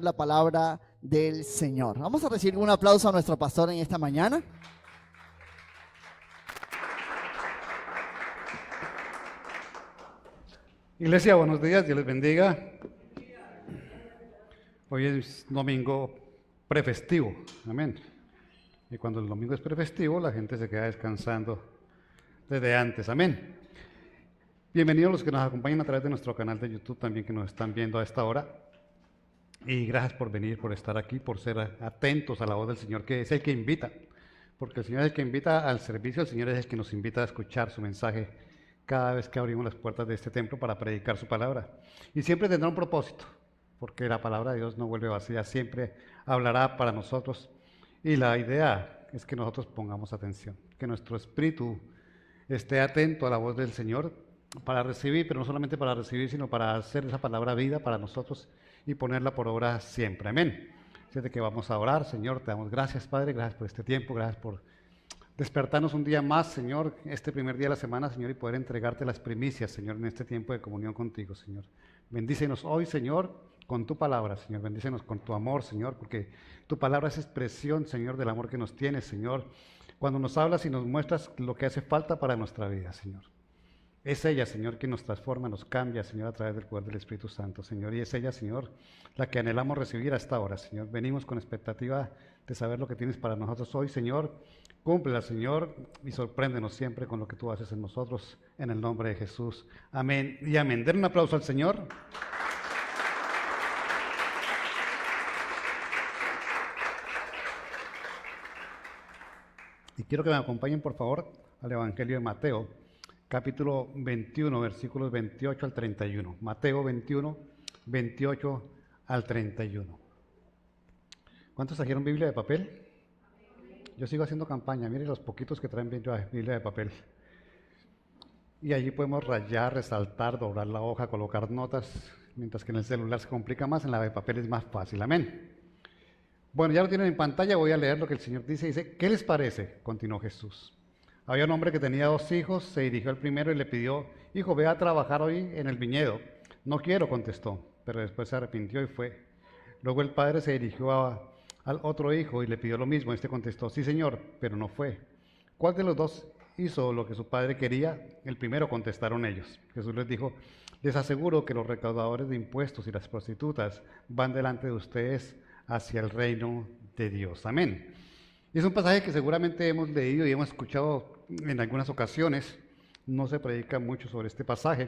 la palabra del Señor. Vamos a recibir un aplauso a nuestro pastor en esta mañana. Iglesia, buenos días, Dios les bendiga. Hoy es domingo prefestivo, amén. Y cuando el domingo es prefestivo, la gente se queda descansando desde antes, amén. Bienvenidos los que nos acompañan a través de nuestro canal de YouTube, también que nos están viendo a esta hora. Y gracias por venir, por estar aquí, por ser atentos a la voz del Señor, que es el que invita. Porque el Señor es el que invita al servicio, el Señor es el que nos invita a escuchar su mensaje cada vez que abrimos las puertas de este templo para predicar su palabra. Y siempre tendrá un propósito, porque la palabra de Dios no vuelve vacía, siempre hablará para nosotros. Y la idea es que nosotros pongamos atención, que nuestro espíritu esté atento a la voz del Señor para recibir, pero no solamente para recibir, sino para hacer esa palabra vida para nosotros y ponerla por obra siempre. Amén. Así de que vamos a orar. Señor, te damos gracias, Padre, gracias por este tiempo, gracias por despertarnos un día más, Señor, este primer día de la semana, Señor, y poder entregarte las primicias, Señor, en este tiempo de comunión contigo, Señor. Bendícenos hoy, Señor, con tu palabra, Señor. Bendícenos con tu amor, Señor, porque tu palabra es expresión, Señor, del amor que nos tienes, Señor. Cuando nos hablas y nos muestras lo que hace falta para nuestra vida, Señor. Es ella, Señor, que nos transforma, nos cambia, Señor, a través del poder del Espíritu Santo, Señor. Y es ella, Señor, la que anhelamos recibir hasta ahora, Señor. Venimos con expectativa de saber lo que tienes para nosotros hoy, Señor. Cúmplela, Señor, y sorpréndenos siempre con lo que tú haces en nosotros, en el nombre de Jesús. Amén y amén. Den un aplauso al Señor. Y quiero que me acompañen, por favor, al Evangelio de Mateo, capítulo 21, versículos 28 al 31. Mateo 21, 28 al 31. ¿Cuántos trajeron Biblia de papel? Yo sigo haciendo campaña, miren los poquitos que traen Biblia de papel. Y allí podemos rayar, resaltar, doblar la hoja, colocar notas, mientras que en el celular se complica más, en la de papel es más fácil, amén. Bueno, ya lo tienen en pantalla, voy a leer lo que el Señor dice. Dice, ¿qué les parece? Continuó Jesús. Había un hombre que tenía 2 hijos, se dirigió al primero y le pidió, hijo, ve a trabajar hoy en el viñedo. No quiero, contestó, pero después se arrepintió y fue. Luego el padre se dirigió al otro hijo y le pidió lo mismo. Este contestó, sí señor, pero no fue. ¿Cuál de los dos hizo lo que su padre quería? El primero, contestaron ellos. Jesús les dijo, les aseguro que los recaudadores de impuestos y las prostitutas van delante de ustedes hacia el reino de Dios. Amén. Y es un pasaje que seguramente hemos leído y hemos escuchado en algunas ocasiones. No se predica mucho sobre este pasaje,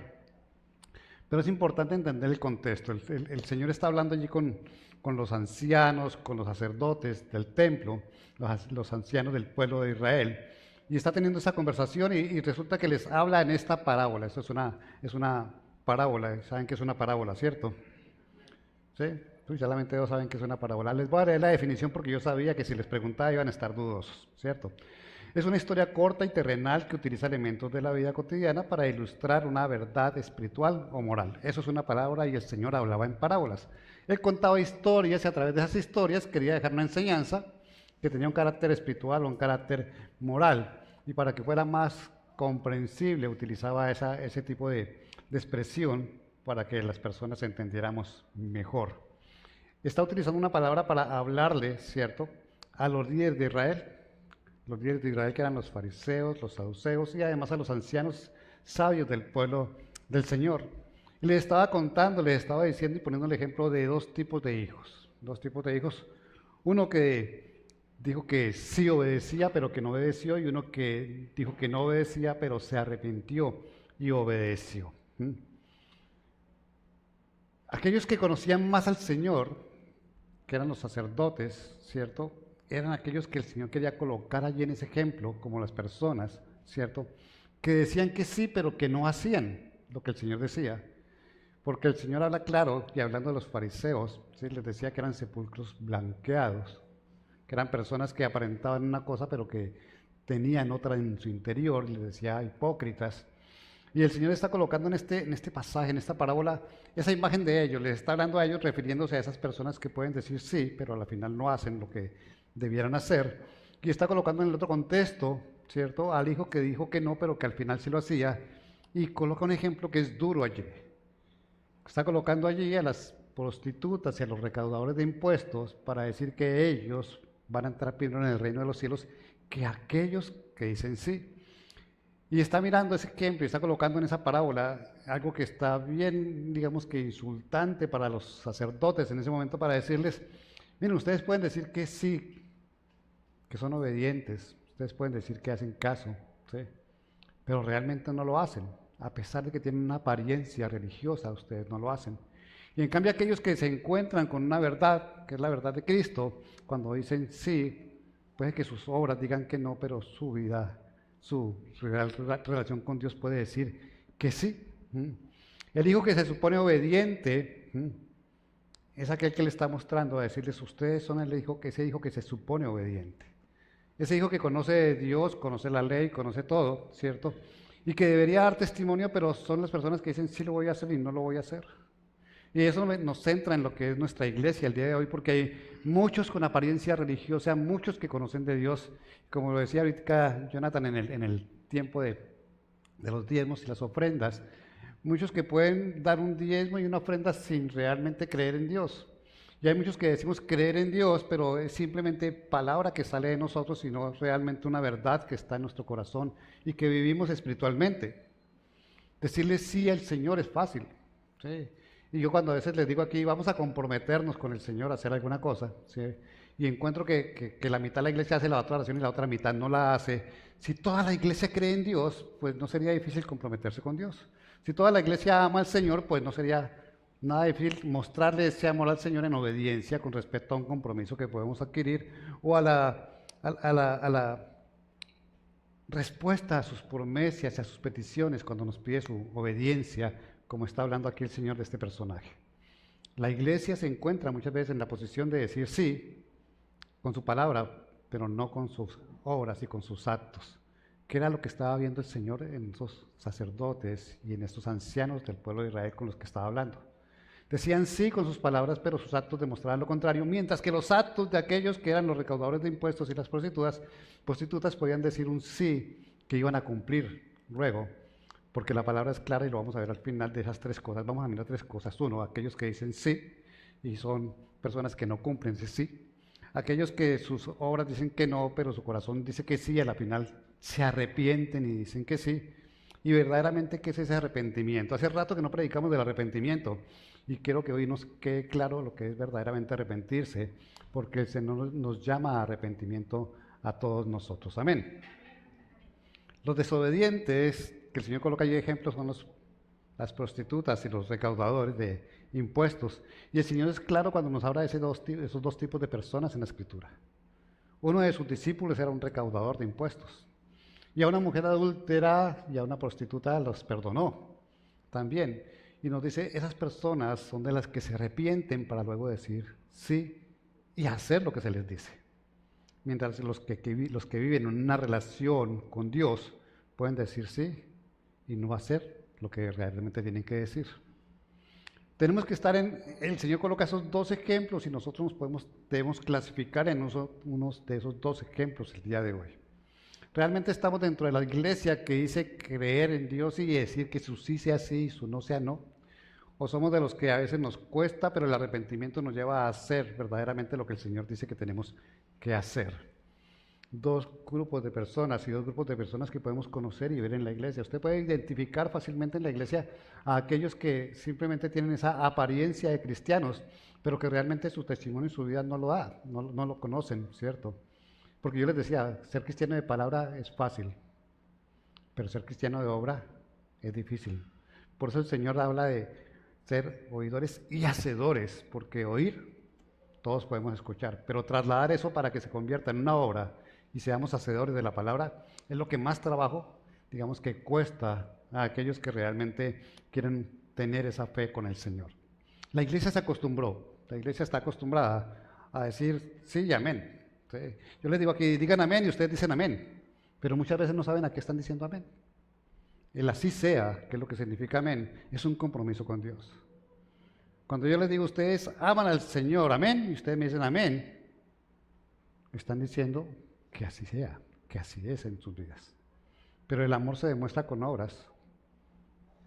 pero es importante entender el contexto. El Señor está hablando allí con los ancianos, con los sacerdotes del templo, los ancianos del pueblo de Israel, y está teniendo esa conversación y resulta que les habla en esta parábola. Esto es una parábola, saben que es una parábola, ¿cierto? ¿Sí? Solamente ellos saben que es una parábola. Les voy a leer la definición porque yo sabía que si les preguntaba iban a estar dudosos, ¿cierto? Es una historia corta y terrenal que utiliza elementos de la vida cotidiana para ilustrar una verdad espiritual o moral. Eso es una parábola y el Señor hablaba en parábolas. Él contaba historias y a través de esas historias quería dejar una enseñanza que tenía un carácter espiritual o un carácter moral. Y para que fuera más comprensible utilizaba ese tipo de expresión para que las personas entendiéramos mejor. Está utilizando una palabra para hablarle, ¿cierto?, a los líderes de Israel. Los líderes de Israel que eran los fariseos, los saduceos y además a los ancianos sabios del pueblo del Señor. Y les estaba contando, les estaba diciendo y poniendo el ejemplo de 2 tipos de hijos. 2 tipos de hijos. Uno que dijo que sí obedecía pero que no obedeció, y uno que dijo que no obedecía pero se arrepintió y obedeció. Aquellos que conocían más al Señor, que eran los sacerdotes, ¿cierto?, eran aquellos que el Señor quería colocar allí en ese ejemplo, como las personas, ¿cierto?, que decían que sí, pero que no hacían lo que el Señor decía. Porque el Señor habla claro, y hablando de los fariseos, ¿sí?, les decía que eran sepulcros blanqueados, que eran personas que aparentaban una cosa, pero que tenían otra en su interior, y les decía hipócritas. Y el Señor está colocando en este pasaje, en esta parábola, esa imagen de ellos. Les está hablando a ellos refiriéndose a esas personas que pueden decir sí, pero al final no hacen lo que debieran hacer. Y está colocando en el otro contexto, ¿cierto?, al hijo que dijo que no, pero que al final sí lo hacía. Y coloca un ejemplo que es duro allí. Está colocando allí a las prostitutas y a los recaudadores de impuestos para decir que ellos van a entrar primero en el reino de los cielos que aquellos que dicen sí. Y está mirando ese ejemplo y está colocando en esa parábola algo que está bien, digamos que insultante para los sacerdotes en ese momento, para decirles, miren, ustedes pueden decir que sí, que son obedientes, ustedes pueden decir que hacen caso, ¿sí? Pero realmente no lo hacen. A pesar de que tienen una apariencia religiosa, ustedes no lo hacen. Y en cambio aquellos que se encuentran con una verdad, que es la verdad de Cristo, cuando dicen sí, puede que sus obras digan que no, pero su vida, su relación con Dios puede decir que sí. El hijo que se supone obediente es aquel que le está mostrando a decirles, ustedes son ese hijo que se supone obediente. Ese hijo que conoce de Dios, conoce la ley, conoce todo, ¿cierto? Y que debería dar testimonio, pero son las personas que dicen sí lo voy a hacer y no lo voy a hacer. Y eso nos centra en lo que es nuestra iglesia el día de hoy, porque hay muchos con apariencia religiosa, muchos que conocen de Dios, como lo decía ahorita Jonathan en el tiempo de los diezmos y las ofrendas, muchos que pueden dar un diezmo y una ofrenda sin realmente creer en Dios. Y hay muchos que decimos creer en Dios, pero es simplemente palabra que sale de nosotros y no realmente una verdad que está en nuestro corazón y que vivimos espiritualmente. Decirle sí al Señor es fácil, ¿sí? Y yo cuando a veces les digo aquí, vamos a comprometernos con el Señor a hacer alguna cosa, ¿sí? Y encuentro que la mitad de la iglesia hace la otra oración y la otra mitad no la hace. Si toda la iglesia cree en Dios, pues no sería difícil comprometerse con Dios. Si toda la iglesia ama al Señor, pues no sería nada difícil mostrarle ese amor al Señor en obediencia con respecto a un compromiso que podemos adquirir o a la respuesta a sus promesas y a sus peticiones cuando nos pide su obediencia, como está hablando aquí el Señor de este personaje. La iglesia se encuentra muchas veces en la posición de decir sí con su palabra, pero no con sus obras y con sus actos, que era lo que estaba viendo el Señor en esos sacerdotes y en estos ancianos del pueblo de Israel con los que estaba hablando. Decían sí con sus palabras, pero sus actos demostraban lo contrario, mientras que los actos de aquellos que eran los recaudadores de impuestos y las prostitutas podían decir un sí que iban a cumplir luego, porque la palabra es clara y lo vamos a ver al final de esas tres cosas. Vamos a mirar tres cosas. Uno, aquellos que dicen sí y son personas que no cumplen ese sí. Aquellos que sus obras dicen que no, pero su corazón dice que sí y a la final se arrepienten y dicen que sí. Y verdaderamente, ¿qué es ese arrepentimiento? Hace rato que no predicamos del arrepentimiento y quiero que hoy nos quede claro lo que es verdaderamente arrepentirse, porque el Señor nos llama a arrepentimiento a todos nosotros. Amén. Los desobedientes, que el Señor coloca allí ejemplos, son las prostitutas y los recaudadores de impuestos. Y el Señor es claro cuando nos habla de esos dos tipos de personas en la Escritura. Uno de sus discípulos era un recaudador de impuestos. Y a una mujer adúltera y a una prostituta los perdonó también. Y nos dice, esas personas son de las que se arrepienten para luego decir sí y hacer lo que se les dice. Mientras los que viven en una relación con Dios pueden decir sí y no hacer lo que realmente tienen que decir. Tenemos que estar el Señor coloca esos dos ejemplos y nosotros debemos clasificar en unos de esos dos ejemplos el día de hoy. Realmente estamos dentro de la iglesia que dice creer en Dios y decir que su sí sea sí y su no sea no. O somos de los que a veces nos cuesta, pero el arrepentimiento nos lleva a hacer verdaderamente lo que el Señor dice que tenemos que hacer. Dos grupos de personas y dos grupos de personas que podemos conocer y ver en la iglesia. Usted puede identificar fácilmente en la iglesia a aquellos que simplemente tienen esa apariencia de cristianos, pero que realmente su testimonio y su vida no lo da, no lo conocen, ¿cierto? Porque yo les decía, ser cristiano de palabra es fácil, pero ser cristiano de obra es difícil. Por eso el Señor habla de ser oidores y hacedores, porque oír todos podemos escuchar, pero trasladar eso para que se convierta en una obra y seamos hacedores de la palabra es lo que más trabajo, digamos, que cuesta a aquellos que realmente quieren tener esa fe con el Señor. La iglesia se acostumbró, la iglesia está acostumbrada a decir sí y amén. ¿Sí? Yo les digo aquí, digan amén y ustedes dicen amén, pero muchas veces no saben a qué están diciendo amén. El así sea, que es lo que significa amén, es un compromiso con Dios. Cuando yo les digo, ustedes aman al Señor, amén, y ustedes me dicen amén, están diciendo que así sea, que así es en sus vidas. Pero el amor se demuestra con obras,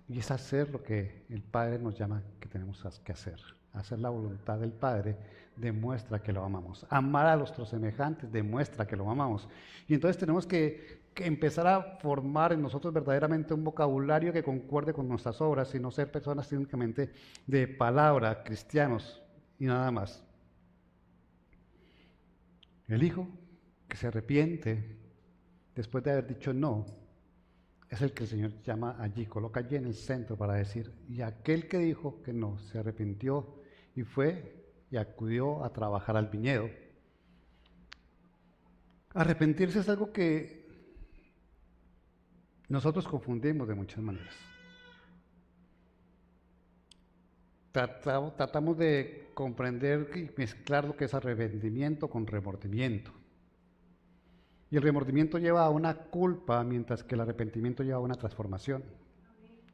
y es hacer lo que el Padre nos llama que tenemos que hacer. Hacer la voluntad del Padre demuestra que lo amamos. Amar a nuestros semejantes demuestra que lo amamos. Y entonces tenemos que empezar a formar en nosotros verdaderamente un vocabulario que concuerde con nuestras obras y no ser personas únicamente de palabra, cristianos y nada más. El hijo que se arrepiente después de haber dicho no es el que el Señor llama allí, coloca allí en el centro para decir, y aquel que dijo que no, se arrepintió y fue y acudió a trabajar al viñedo. Arrepentirse es algo que nosotros confundimos de muchas maneras. Tratamos de comprender y mezclar lo que es arrepentimiento con remordimiento. Y el remordimiento lleva a una culpa, mientras que el arrepentimiento lleva a una transformación.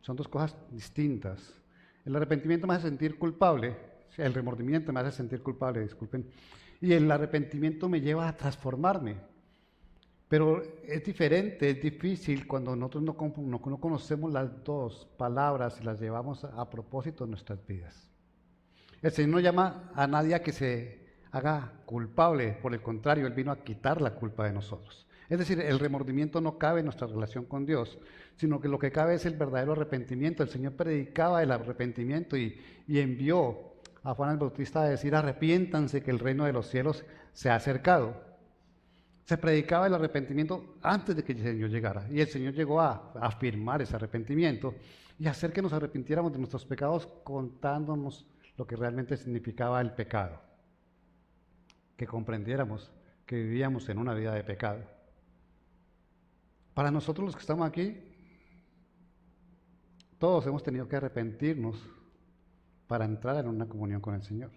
Son dos cosas distintas. El arrepentimiento me hace sentir culpable, el remordimiento me hace sentir culpable, disculpen, y el arrepentimiento me lleva a transformarme. Pero es diferente, es difícil cuando nosotros no conocemos las dos palabras y las llevamos a propósito en nuestras vidas. El Señor no llama a nadie a que se haga culpable, por el contrario, Él vino a quitar la culpa de nosotros. Es decir, el remordimiento no cabe en nuestra relación con Dios, sino que lo que cabe es el verdadero arrepentimiento. El Señor predicaba el arrepentimiento y envió a Juan el Bautista a decir, arrepiéntanse que el reino de los cielos se ha acercado. Se predicaba el arrepentimiento antes de que el Señor llegara, y el Señor llegó a afirmar ese arrepentimiento y hacer que nos arrepintiéramos de nuestros pecados contándonos lo que realmente significaba el pecado, que comprendiéramos que vivíamos en una vida de pecado. Para nosotros los que estamos aquí, todos hemos tenido que arrepentirnos para entrar en una comunión con el Señor.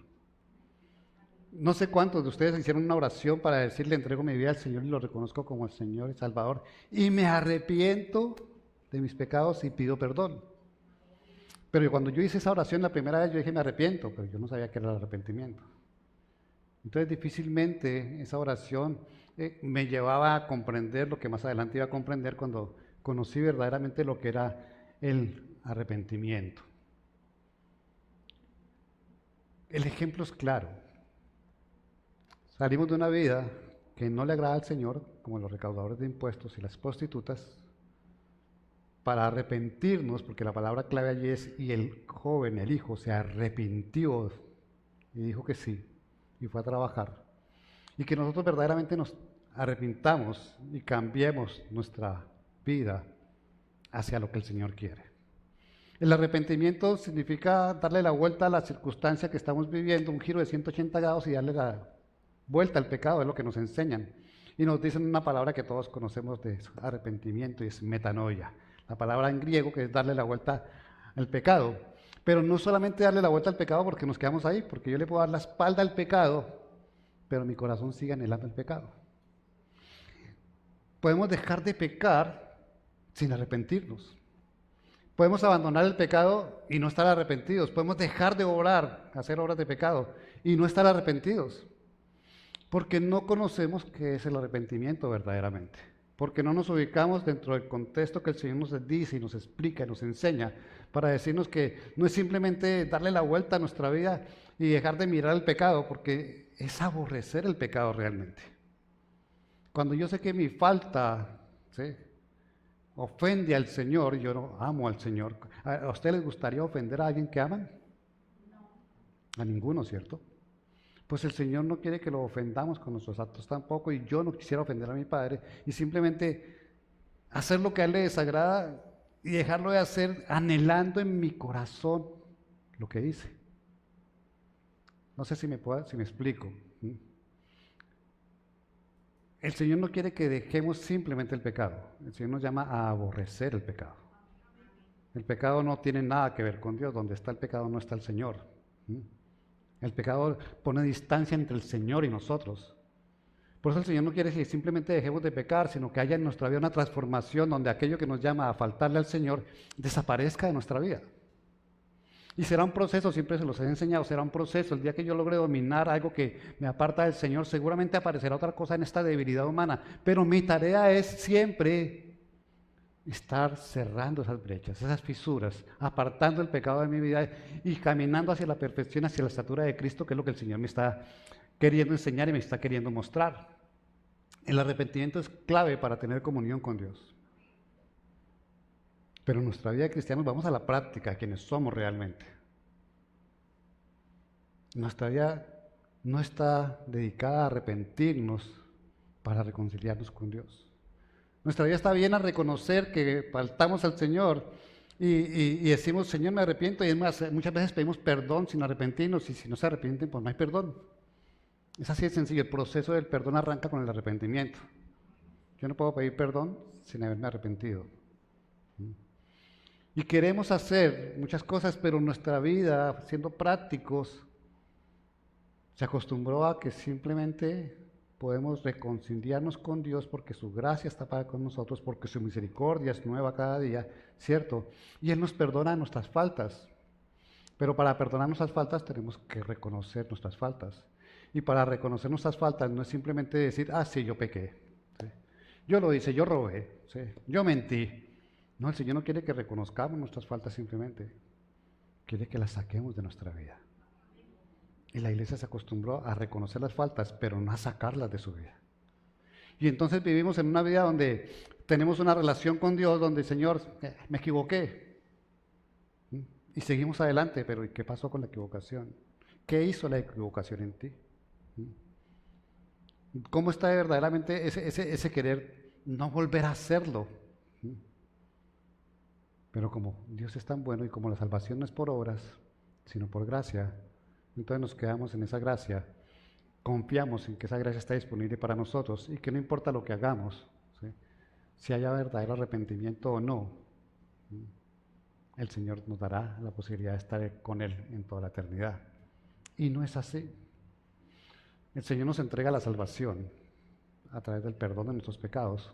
No sé cuántos de ustedes hicieron una oración para decirle, entrego mi vida al Señor y lo reconozco como el Señor y Salvador, y me arrepiento de mis pecados y pido perdón. Pero cuando yo hice esa oración la primera vez, yo dije, me arrepiento, pero yo no sabía qué era el arrepentimiento. Entonces difícilmente esa oración me llevaba a comprender lo que más adelante iba a comprender cuando conocí verdaderamente lo que era el arrepentimiento. El ejemplo es claro. Salimos de una vida que no le agrada al Señor, como los recaudadores de impuestos y las prostitutas, para arrepentirnos, porque la palabra clave allí es, y el joven, el hijo, se arrepintió y dijo que sí, y fue a trabajar. Y que nosotros verdaderamente nos arrepintamos y cambiemos nuestra vida hacia lo que el Señor quiere. El arrepentimiento significa darle la vuelta a la circunstancia que estamos viviendo, un giro de 180 grados y darle la vuelta al pecado, es lo que nos enseñan. Y nos dicen una palabra que todos conocemos de arrepentimiento y es metanoia. La palabra en griego que es darle la vuelta al pecado. Pero no solamente darle la vuelta al pecado porque nos quedamos ahí, porque yo le puedo dar la espalda al pecado, pero mi corazón sigue anhelando el pecado. Podemos dejar de pecar sin arrepentirnos. Podemos abandonar el pecado y no estar arrepentidos. Podemos dejar de orar, hacer obras de pecado y no estar arrepentidos. Porque no conocemos qué es el arrepentimiento verdaderamente. Porque no nos ubicamos dentro del contexto que el Señor nos dice y nos explica y nos enseña para decirnos que no es simplemente darle la vuelta a nuestra vida y dejar de mirar el pecado, porque es aborrecer el pecado realmente. Cuando yo sé que mi falta, ¿sí?, ofende al Señor, yo no amo al Señor. ¿A usted les gustaría ofender a alguien que aman? No. A ninguno, ¿cierto? Pues el Señor no quiere que lo ofendamos con nuestros actos tampoco, y yo no quisiera ofender a mi Padre, y simplemente hacer lo que a Él le desagrada y dejarlo de hacer anhelando en mi corazón lo que dice. No sé si me explico. El Señor no quiere que dejemos simplemente el pecado. El Señor nos llama a aborrecer el pecado. El pecado no tiene nada que ver con Dios. Donde está el pecado no está el Señor. El pecado pone distancia entre el Señor y nosotros. Por eso el Señor no quiere que simplemente dejemos de pecar, sino que haya en nuestra vida una transformación donde aquello que nos llama a faltarle al Señor desaparezca de nuestra vida. Y será un proceso, siempre se los he enseñado, será un proceso. El día que yo logre dominar algo que me aparta del Señor, seguramente aparecerá otra cosa en esta debilidad humana. Pero mi tarea es siempre estar cerrando esas brechas, esas fisuras, apartando el pecado de mi vida y caminando hacia la perfección, hacia la estatura de Cristo, que es lo que el Señor me está queriendo enseñar y me está queriendo mostrar. El arrepentimiento es clave para tener comunión con Dios. Pero en nuestra vida de cristianos vamos a la práctica, quienes somos realmente. Nuestra vida no está dedicada a arrepentirnos para reconciliarnos con Dios. Nuestra vida está bien a reconocer que faltamos al Señor y decimos, Señor, me arrepiento, y es más, muchas veces pedimos perdón sin arrepentirnos, y si no se arrepienten, pues no hay perdón. Es así de sencillo, el proceso del perdón arranca con el arrepentimiento. Yo no puedo pedir perdón sin haberme arrepentido. Y queremos hacer muchas cosas, pero nuestra vida, siendo prácticos, se acostumbró a que simplemente podemos reconciliarnos con Dios porque su gracia está para con nosotros, porque su misericordia es nueva cada día, ¿cierto? Y Él nos perdona nuestras faltas. Pero para perdonar nuestras faltas tenemos que reconocer nuestras faltas. Y para reconocer nuestras faltas no es simplemente decir, ah, sí, yo pequé. ¿Sí? Yo lo hice, yo robé, ¿sí? Yo mentí. No, el Señor no quiere que reconozcamos nuestras faltas simplemente. Quiere que las saquemos de nuestra vida. Y la iglesia se acostumbró a reconocer las faltas, pero no a sacarlas de su vida. Y entonces vivimos en una vida donde tenemos una relación con Dios, donde, Señor, me equivoqué. Y seguimos adelante, pero ¿y qué pasó con la equivocación? ¿Qué hizo la equivocación en ti? ¿Cómo está verdaderamente ese querer no volver a hacerlo? Pero como Dios es tan bueno y como la salvación no es por obras, sino por gracia, entonces nos quedamos en esa gracia, confiamos en que esa gracia está disponible para nosotros y que no importa lo que hagamos, ¿sí? Si haya verdadero arrepentimiento o no, el Señor nos dará la posibilidad de estar con Él en toda la eternidad. Y no es así. El Señor nos entrega la salvación a través del perdón de nuestros pecados.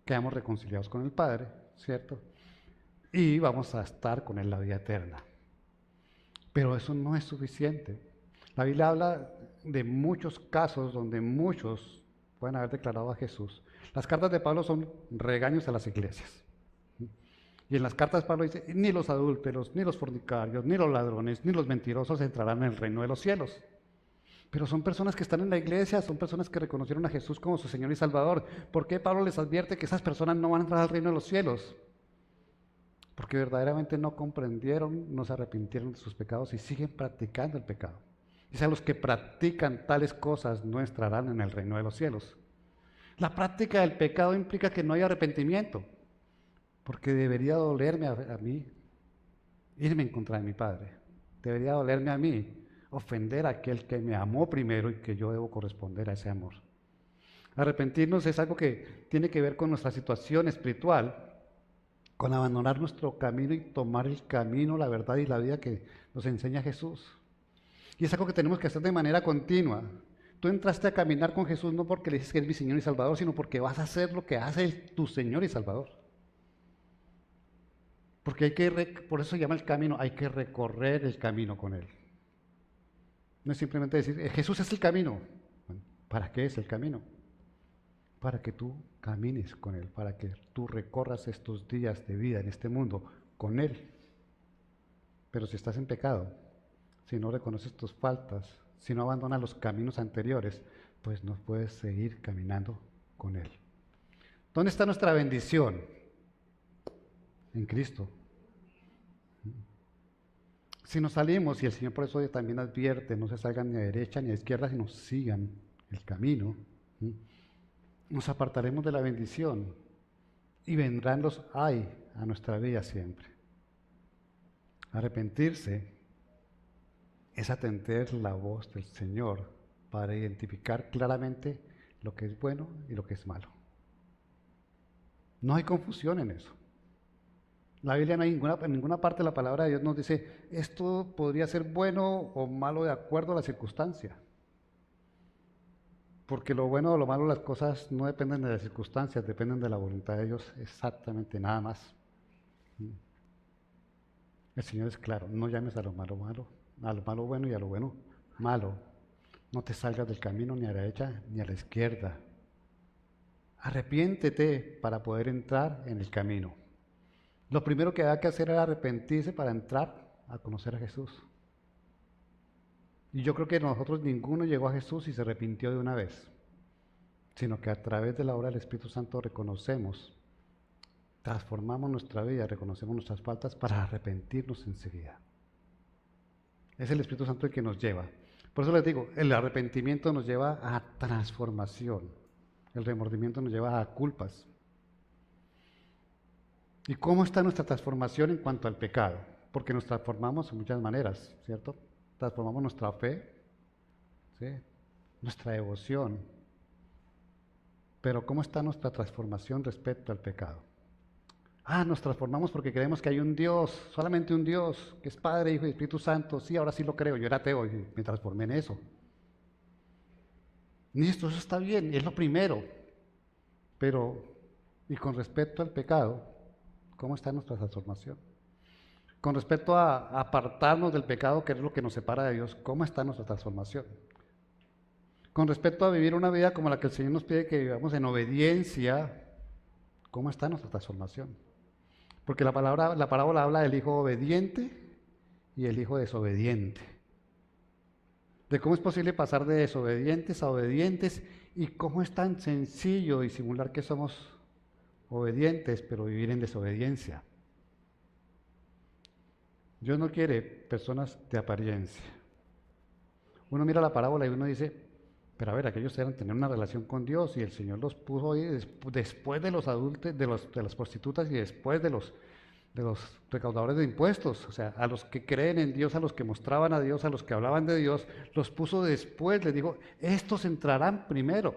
Quedamos reconciliados con el Padre, ¿cierto? Y vamos a estar con Él la vida eterna. Pero eso no es suficiente. La Biblia habla de muchos casos donde muchos pueden haber declarado a Jesús. Las cartas de Pablo son regaños a las iglesias. Y en las cartas Pablo dice, ni los adúlteros, ni los fornicarios, ni los ladrones, ni los mentirosos entrarán en el reino de los cielos. Pero son personas que están en la iglesia, son personas que reconocieron a Jesús como su Señor y Salvador. ¿Por qué Pablo les advierte que esas personas no van a entrar al reino de los cielos? Porque verdaderamente no comprendieron, no se arrepintieron de sus pecados y siguen practicando el pecado. Dice, a los que practican tales cosas no entrarán en el reino de los cielos. La práctica del pecado implica que no hay arrepentimiento, porque debería dolerme a mí irme en contra de mi Padre. Debería dolerme a mí ofender a aquel que me amó primero y que yo debo corresponder a ese amor. Arrepentirnos es algo que tiene que ver con nuestra situación espiritual, con abandonar nuestro camino y tomar el camino, la verdad y la vida que nos enseña Jesús. Y es algo que tenemos que hacer de manera continua. Tú entraste a caminar con Jesús no porque le dices que es mi Señor y Salvador, sino porque vas a hacer lo que hace tu Señor y Salvador. Porque por eso se llama el camino, hay que recorrer el camino con Él. No es simplemente decir, Jesús es el camino. Bueno, ¿para qué es el camino? Para que tú camines con Él, para que tú recorras estos días de vida en este mundo con Él. Pero si estás en pecado, si no reconoces tus faltas, si no abandonas los caminos anteriores, pues no puedes seguir caminando con Él. ¿Dónde está nuestra bendición? En Cristo. Si nos salimos, y el Señor por eso también advierte, no se salgan ni a derecha ni a izquierda, sino sigan el camino, nos apartaremos de la bendición y vendrán los ay a nuestra vida siempre. Arrepentirse es atender la voz del Señor para identificar claramente lo que es bueno y lo que es malo. No hay confusión en eso. La Biblia no hay en ninguna parte de la palabra de Dios nos dice esto podría ser bueno o malo de acuerdo a la circunstancia. Porque lo bueno o lo malo, las cosas no dependen de las circunstancias, dependen de la voluntad de Dios, exactamente nada más. El Señor es claro, no llames a lo malo malo, a lo malo bueno y a lo bueno malo. No te salgas del camino ni a la derecha ni a la izquierda. Arrepiéntete para poder entrar en el camino. Lo primero que había que hacer era arrepentirse para entrar a conocer a Jesús. Y yo creo que nosotros ninguno llegó a Jesús y se arrepintió de una vez, sino que a través de la obra del Espíritu Santo reconocemos, transformamos nuestra vida, reconocemos nuestras faltas para arrepentirnos enseguida. Es el Espíritu Santo el que nos lleva. Por eso les digo, el arrepentimiento nos lleva a transformación, el remordimiento nos lleva a culpas. ¿Y cómo está nuestra transformación en cuanto al pecado? Porque nos transformamos en muchas maneras, ¿cierto? Transformamos nuestra fe, ¿sí? Nuestra devoción. Pero ¿cómo está nuestra transformación respecto al pecado? Nos transformamos porque creemos que hay un Dios, solamente un Dios, que es Padre, Hijo y Espíritu Santo. Sí, ahora sí lo creo, yo era ateo y me transformé en eso. Listo, eso está bien, es lo primero. Pero, y con respecto al pecado, ¿cómo está nuestra transformación? Con respecto a apartarnos del pecado, que es lo que nos separa de Dios, ¿cómo está nuestra transformación? Con respecto a vivir una vida como la que el Señor nos pide que vivamos en obediencia, ¿cómo está nuestra transformación? Porque la parábola habla del hijo obediente y el hijo desobediente. De cómo es posible pasar de desobedientes a obedientes y cómo es tan sencillo disimular que somos obedientes, pero vivir en desobediencia. Dios no quiere personas de apariencia. Uno mira la parábola y uno dice, pero a ver, aquellos eran tener una relación con Dios y el Señor los puso ahí después de los adultos, de las prostitutas y después de los recaudadores de impuestos. O sea, a los que creen en Dios, a los que mostraban a Dios, a los que hablaban de Dios, los puso después. Les dijo, estos entrarán primero.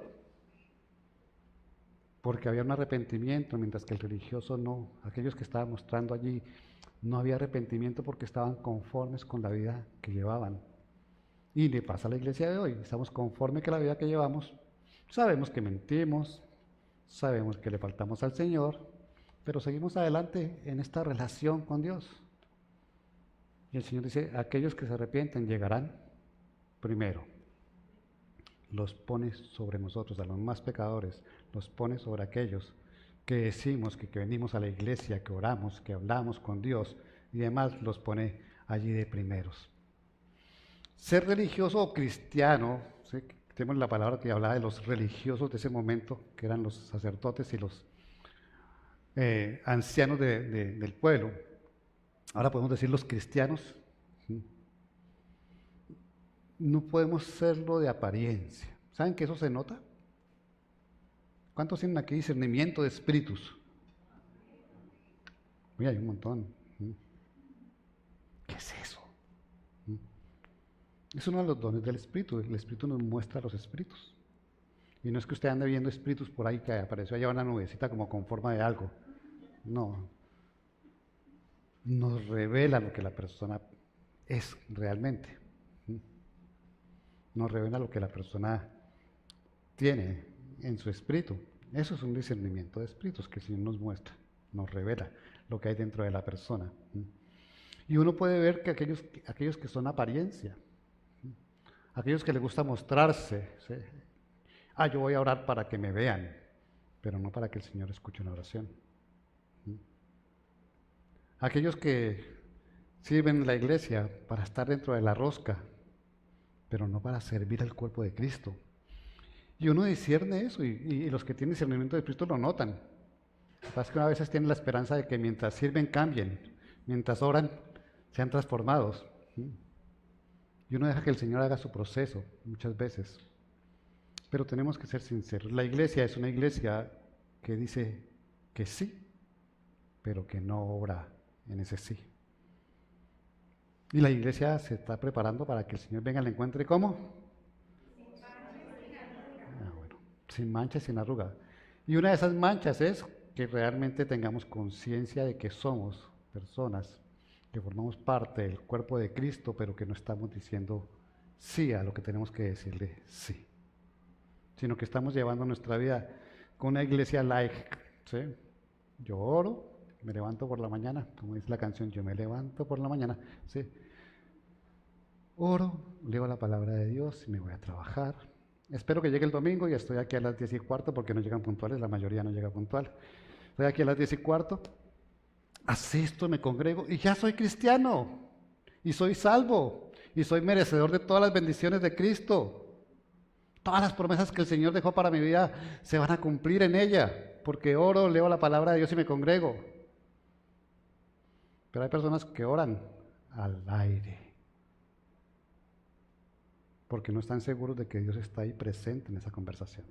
Porque había un arrepentimiento, mientras que el religioso no. Aquellos que estaban mostrando allí, no había arrepentimiento porque estaban conformes con la vida que llevaban. Y le pasa a la iglesia de hoy, estamos conformes con la vida que llevamos, sabemos que mentimos, sabemos que le faltamos al Señor, pero seguimos adelante en esta relación con Dios. Y el Señor dice, aquellos que se arrepienten llegarán primero. Los pone sobre nosotros, a los más pecadores, los pone sobre aquellos que decimos que venimos a la iglesia, que oramos, que hablamos con Dios y demás, los pone allí de primeros. Ser religioso o cristiano, ¿sí? Tenemos la palabra que hablaba de los religiosos de ese momento, que eran los sacerdotes y los ancianos del pueblo. Ahora podemos decir los cristianos. ¿Sí? No podemos serlo de apariencia. ¿Saben que eso se nota? ¿Cuántos tienen aquí discernimiento de espíritus? Mira, hay un montón. ¿Qué es eso? Es uno de los dones del Espíritu. El Espíritu nos muestra los espíritus. Y no es que usted ande viendo espíritus por ahí que apareció allá una nubecita como con forma de algo. No. Nos revela lo que la persona es realmente. Nos revela lo que la persona tiene en su espíritu. Eso es un discernimiento de espíritus que el Señor nos muestra, nos revela lo que hay dentro de la persona. Y uno puede ver que aquellos que son apariencia, aquellos que les gusta mostrarse, ¿sí? Yo voy a orar para que me vean, pero no para que el Señor escuche una oración. Aquellos que sirven en la iglesia para estar dentro de la rosca, pero no para servir al cuerpo de Cristo. Y uno discierne eso, y los que tienen discernimiento de Cristo lo notan. Lo que pasa es que a veces tienen la esperanza de que mientras sirven cambien, mientras oran sean transformados. Y uno deja que el Señor haga su proceso muchas veces. Pero tenemos que ser sinceros. La iglesia es una iglesia que dice que sí, pero que no obra en ese sí. Y la iglesia se está preparando para que el Señor venga al encuentro. ¿Cómo? Sin mancha y sin arruga. Y una de esas manchas es que realmente tengamos conciencia de que somos personas que formamos parte del cuerpo de Cristo, pero que no estamos diciendo sí a lo que tenemos que decirle sí, sino que estamos llevando nuestra vida con una iglesia laica. ¿Sí? Yo oro, me levanto por la mañana, como dice la canción, yo me levanto por la mañana. ¿Sí? Oro, leo la palabra de Dios y me voy a trabajar. Espero que llegue el domingo y estoy aquí a las 10:15 porque no llegan puntuales, la mayoría no llega puntual. Estoy aquí a las 10:15, asisto, me congrego y ya soy cristiano y soy salvo y soy merecedor de todas las bendiciones de Cristo. Todas las promesas que el Señor dejó para mi vida se van a cumplir en ella, porque oro, leo la palabra de Dios y me congrego. Pero hay personas que oran al aire, porque no están seguros de que Dios está ahí presente en esa conversación.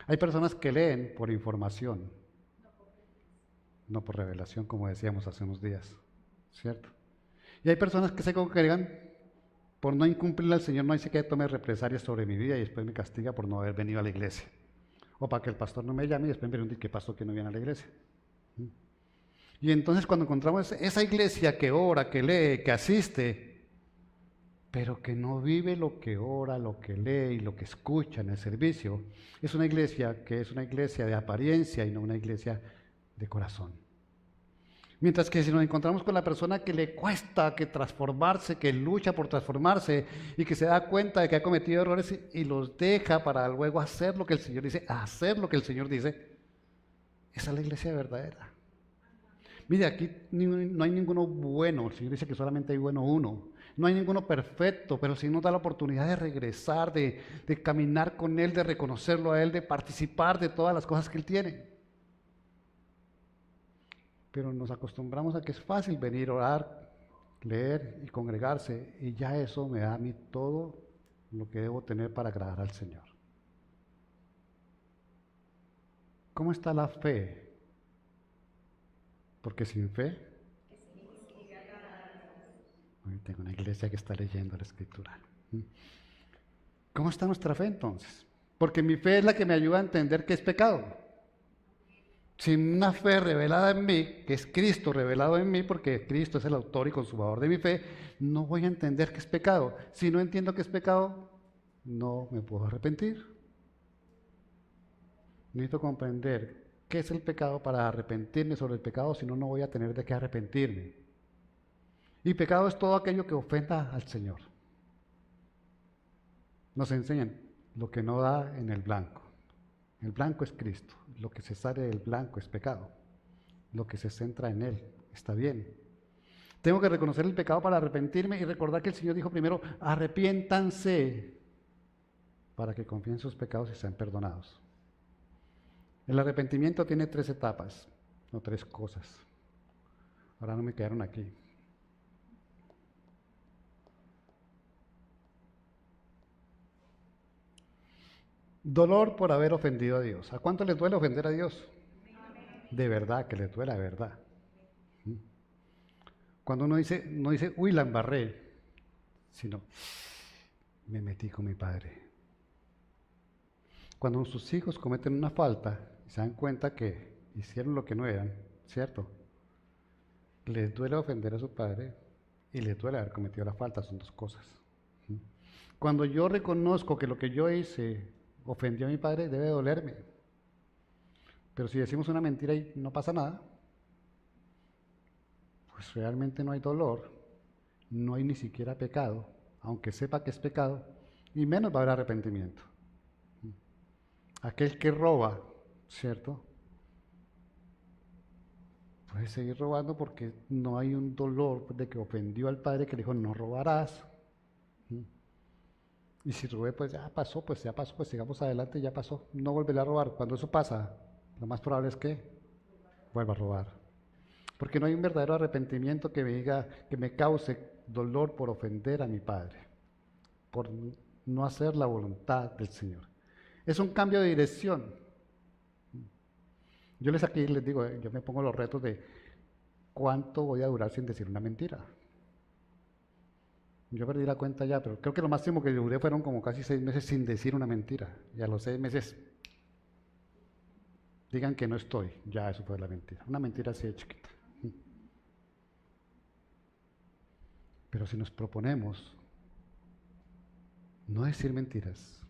Hay personas que leen por información, no por revelación, como decíamos hace unos días, ¿cierto? Y hay personas que se congregan por no incumplirle al Señor, no dice que tome represalias sobre mi vida y después me castiga por no haber venido a la iglesia. O para que el pastor no me llame y después me pregunte qué pasó que no viene a la iglesia. Y entonces cuando encontramos esa iglesia que ora, que lee, que asiste, pero que no vive lo que ora, lo que lee y lo que escucha en el servicio, es una iglesia que es una iglesia de apariencia y no una iglesia de corazón. Mientras que si nos encontramos con la persona que le cuesta que transformarse, que lucha por transformarse y que se da cuenta de que ha cometido errores y los deja para luego hacer lo que el Señor dice, hacer lo que el Señor dice, esa es la iglesia verdadera. Mire, aquí no hay ninguno bueno, el Señor dice que solamente hay bueno uno. No hay ninguno perfecto, pero el Señor nos da la oportunidad de regresar, de caminar con Él, de reconocerlo a Él, de participar de todas las cosas que Él tiene. Pero nos acostumbramos a que es fácil venir, orar, leer y congregarse, y ya eso me da a mí todo lo que debo tener para agradar al Señor. ¿Cómo está la fe? Porque sin fe, hoy tengo una iglesia que está leyendo la Escritura. ¿Cómo está nuestra fe entonces? Porque mi fe es la que me ayuda a entender qué es pecado. Sin una fe revelada en mí, que es Cristo revelado en mí, porque Cristo es el autor y consumador de mi fe, no voy a entender qué es pecado. Si no entiendo qué es pecado, no me puedo arrepentir. Necesito comprender qué es el pecado para arrepentirme sobre el pecado, si no, no voy a tener de qué arrepentirme. Y pecado es todo aquello que ofenda al Señor. Nos enseñan lo que no da en el blanco. El blanco es Cristo, lo que se sale del blanco es pecado, lo que se centra en Él está bien. Tengo que reconocer el pecado para arrepentirme y recordar que el Señor dijo primero, arrepiéntanse para que confíen sus pecados y sean perdonados. El arrepentimiento tiene 3 etapas, no 3 cosas. Ahora no me quedaron aquí. Dolor por haber ofendido a Dios. ¿A cuánto les duele ofender a Dios? De verdad, que les duele, de verdad. Cuando uno dice, no dice, uy, la embarré, sino, me metí con mi padre. Cuando sus hijos cometen una falta y se dan cuenta que hicieron lo que no eran, ¿cierto? Les duele ofender a su padre y les duele haber cometido la falta, son 2 cosas. Cuando yo reconozco que lo que yo hice ofendió a mi padre, debe dolerme. Pero si decimos una mentira y no pasa nada, pues realmente no hay dolor, no hay ni siquiera pecado, aunque sepa que es pecado, y menos va a haber arrepentimiento. Aquel que roba, ¿cierto? Puede seguir robando porque no hay un dolor de que ofendió al padre que le dijo no robarás. Y si robé, pues ya pasó, pues sigamos adelante, ya pasó. No volveré a robar. Cuando eso pasa, lo más probable es que vuelva a robar. Porque no hay un verdadero arrepentimiento que me diga, que me cause dolor por ofender a mi padre, por no hacer la voluntad del Señor. Es un cambio de dirección. Yo aquí les digo, yo me pongo los retos de cuánto voy a durar sin decir una mentira. Yo perdí la cuenta ya, pero creo que lo máximo que duré fueron como casi 6 meses sin decir una mentira. Y a los 6 meses, digan que no estoy, ya eso fue la mentira. Una mentira así de chiquita. Pero si nos proponemos no decir mentiras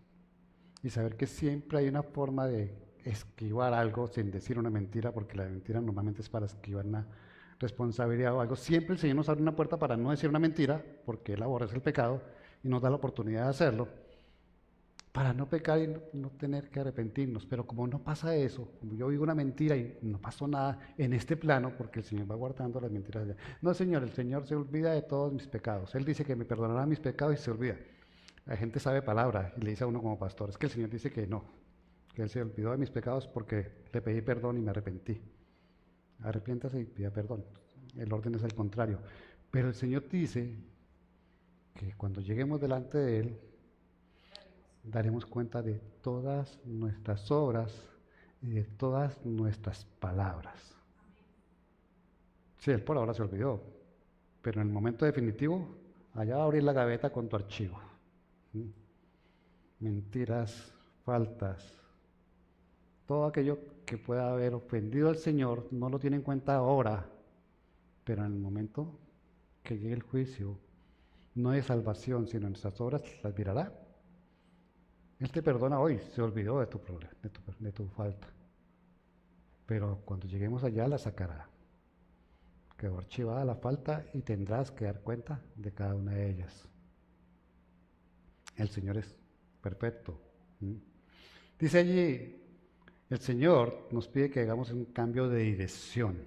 y saber que siempre hay una forma de esquivar algo sin decir una mentira, porque la mentira normalmente es para esquivar una responsabilidad o algo, siempre el Señor nos abre una puerta para no decir una mentira, porque Él aborrece el pecado y nos da la oportunidad de hacerlo. para no pecar y no tener que arrepentirnos. Pero como no pasa eso, como yo digo una mentira y no pasó nada en este plano, porque el Señor va guardando las mentiras allá. No, Señor, el Señor se olvida de todos mis pecados. Él dice que me perdonará mis pecados y se olvida. La gente sabe palabra y le dice a uno como pastor, es que el Señor dice que no, que Él se olvidó de mis pecados porque le pedí perdón y me arrepentí. Arrepiéntase y pida perdón. El orden es el contrario. Pero el Señor dice que cuando lleguemos delante de Él, daremos cuenta de todas nuestras obras y de todas nuestras palabras. Sí, Él por ahora se olvidó, pero en el momento definitivo, allá va a abrir la gaveta con tu archivo. Mentiras, faltas, todo aquello que pueda haber ofendido al Señor, no lo tiene en cuenta ahora, pero en el momento que llegue el juicio, no es salvación, sino en nuestras obras las mirará. Él te perdona hoy, se olvidó de tu problema, de tu falta. Pero cuando lleguemos allá la sacará. Quedó archivada la falta y tendrás que dar cuenta de cada una de ellas. El Señor es perfecto. Dice allí, el Señor nos pide que hagamos un cambio de dirección.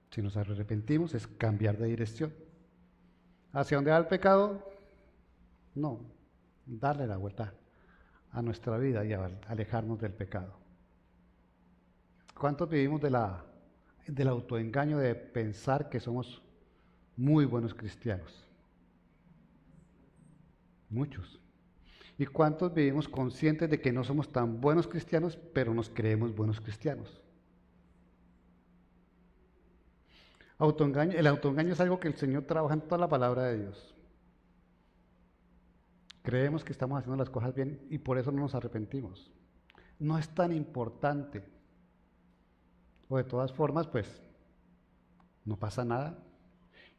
Si nos arrepentimos es cambiar de dirección. ¿Hacia dónde va el pecado? No, darle la vuelta a nuestra vida y alejarnos del pecado. ¿Cuántos vivimos del autoengaño de pensar que somos muy buenos cristianos? Muchos. ¿Y cuántos vivimos conscientes de que no somos tan buenos cristianos, pero nos creemos buenos cristianos? El autoengaño es algo que el Señor trabaja en toda la palabra de Dios. Creemos que estamos haciendo las cosas bien y por eso no nos arrepentimos. No es tan importante. O de todas formas, pues, no pasa nada.